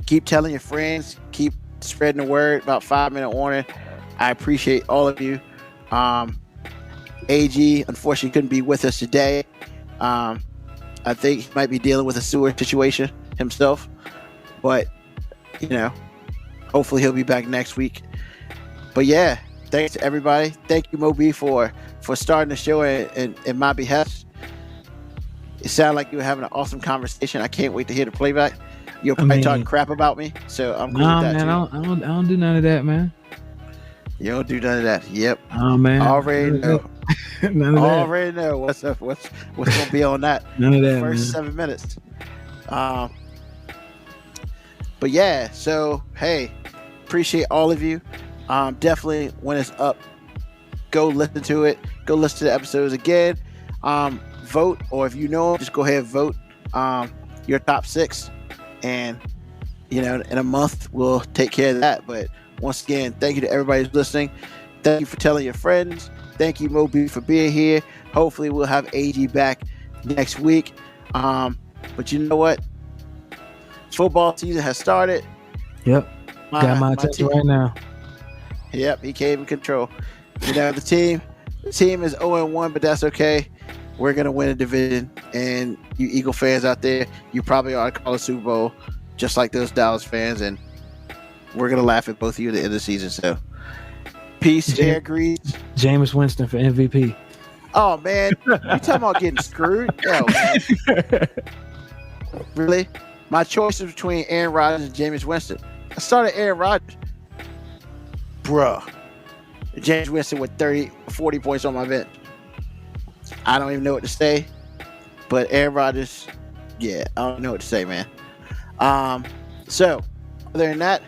Keep telling your friends, keep spreading the word about 5 Minute Warning. I appreciate all of you. AG unfortunately couldn't be with us today. I think he might be dealing with a sewer situation himself, but hopefully he'll be back next week. But yeah, thanks to everybody. Thank you, MoeB, for starting the show in my behest. It sounded like you were having an awesome conversation. I can't wait to hear the playback. You're probably talking crap about me, so I'm cool with that, man, too. I don't do none of that, man. You don't do none of that. Yep. Oh man. Already know. None of Already know what's up. What's gonna be on that? None of that. First man. 7 minutes. But yeah. So hey, appreciate all of you. Definitely when it's up, go listen to it. Go listen to the episodes again. Vote, or if you know, just go ahead and vote. Your top 6, and in a month we'll take care of that. But once again, thank you to everybody who's listening. Thank you for telling your friends. Thank you, MoeB, for being here. Hopefully we'll have AG back next week. But you know what? Football season has started. Yep. Got my attention right now. Yep, he came in control. The team is 0-1, but that's okay. We're gonna win a division, and you Eagle fans out there, you probably ought to call a Super Bowl, just like those Dallas fans, and we're gonna laugh at both of you at the end of the season. So, peace, air grease. Jameis Winston for MVP. Oh man, you talking about getting screwed? Yo, man. Really? My choice is between Aaron Rodgers and Jameis Winston. I started Aaron Rodgers, bruh. Jameis Winston with 40 points on my bench. I don't even know what to say, but Aaron Rodgers, yeah, I don't know what to say, man. So, other than that,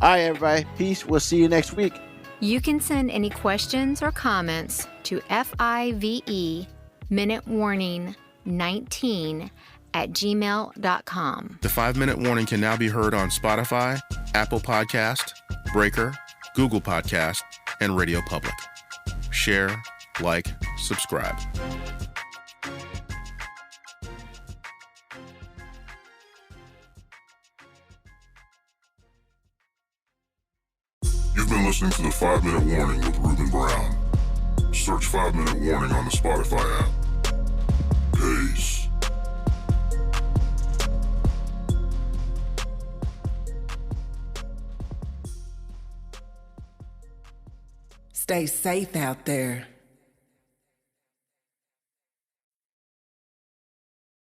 all right, everybody, peace. We'll see you next week. You can send any questions or comments to FIVE Minute Warning 19 at gmail.com. The 5 Minute Warning can now be heard on Spotify, Apple Podcast, Breaker, Google Podcast, and Radio Public. share, like, subscribe. You've been listening to the 5 Minute Warning with Ruben Brown. Search 5 Minute Warning on the Spotify app. Peace. Stay safe out there.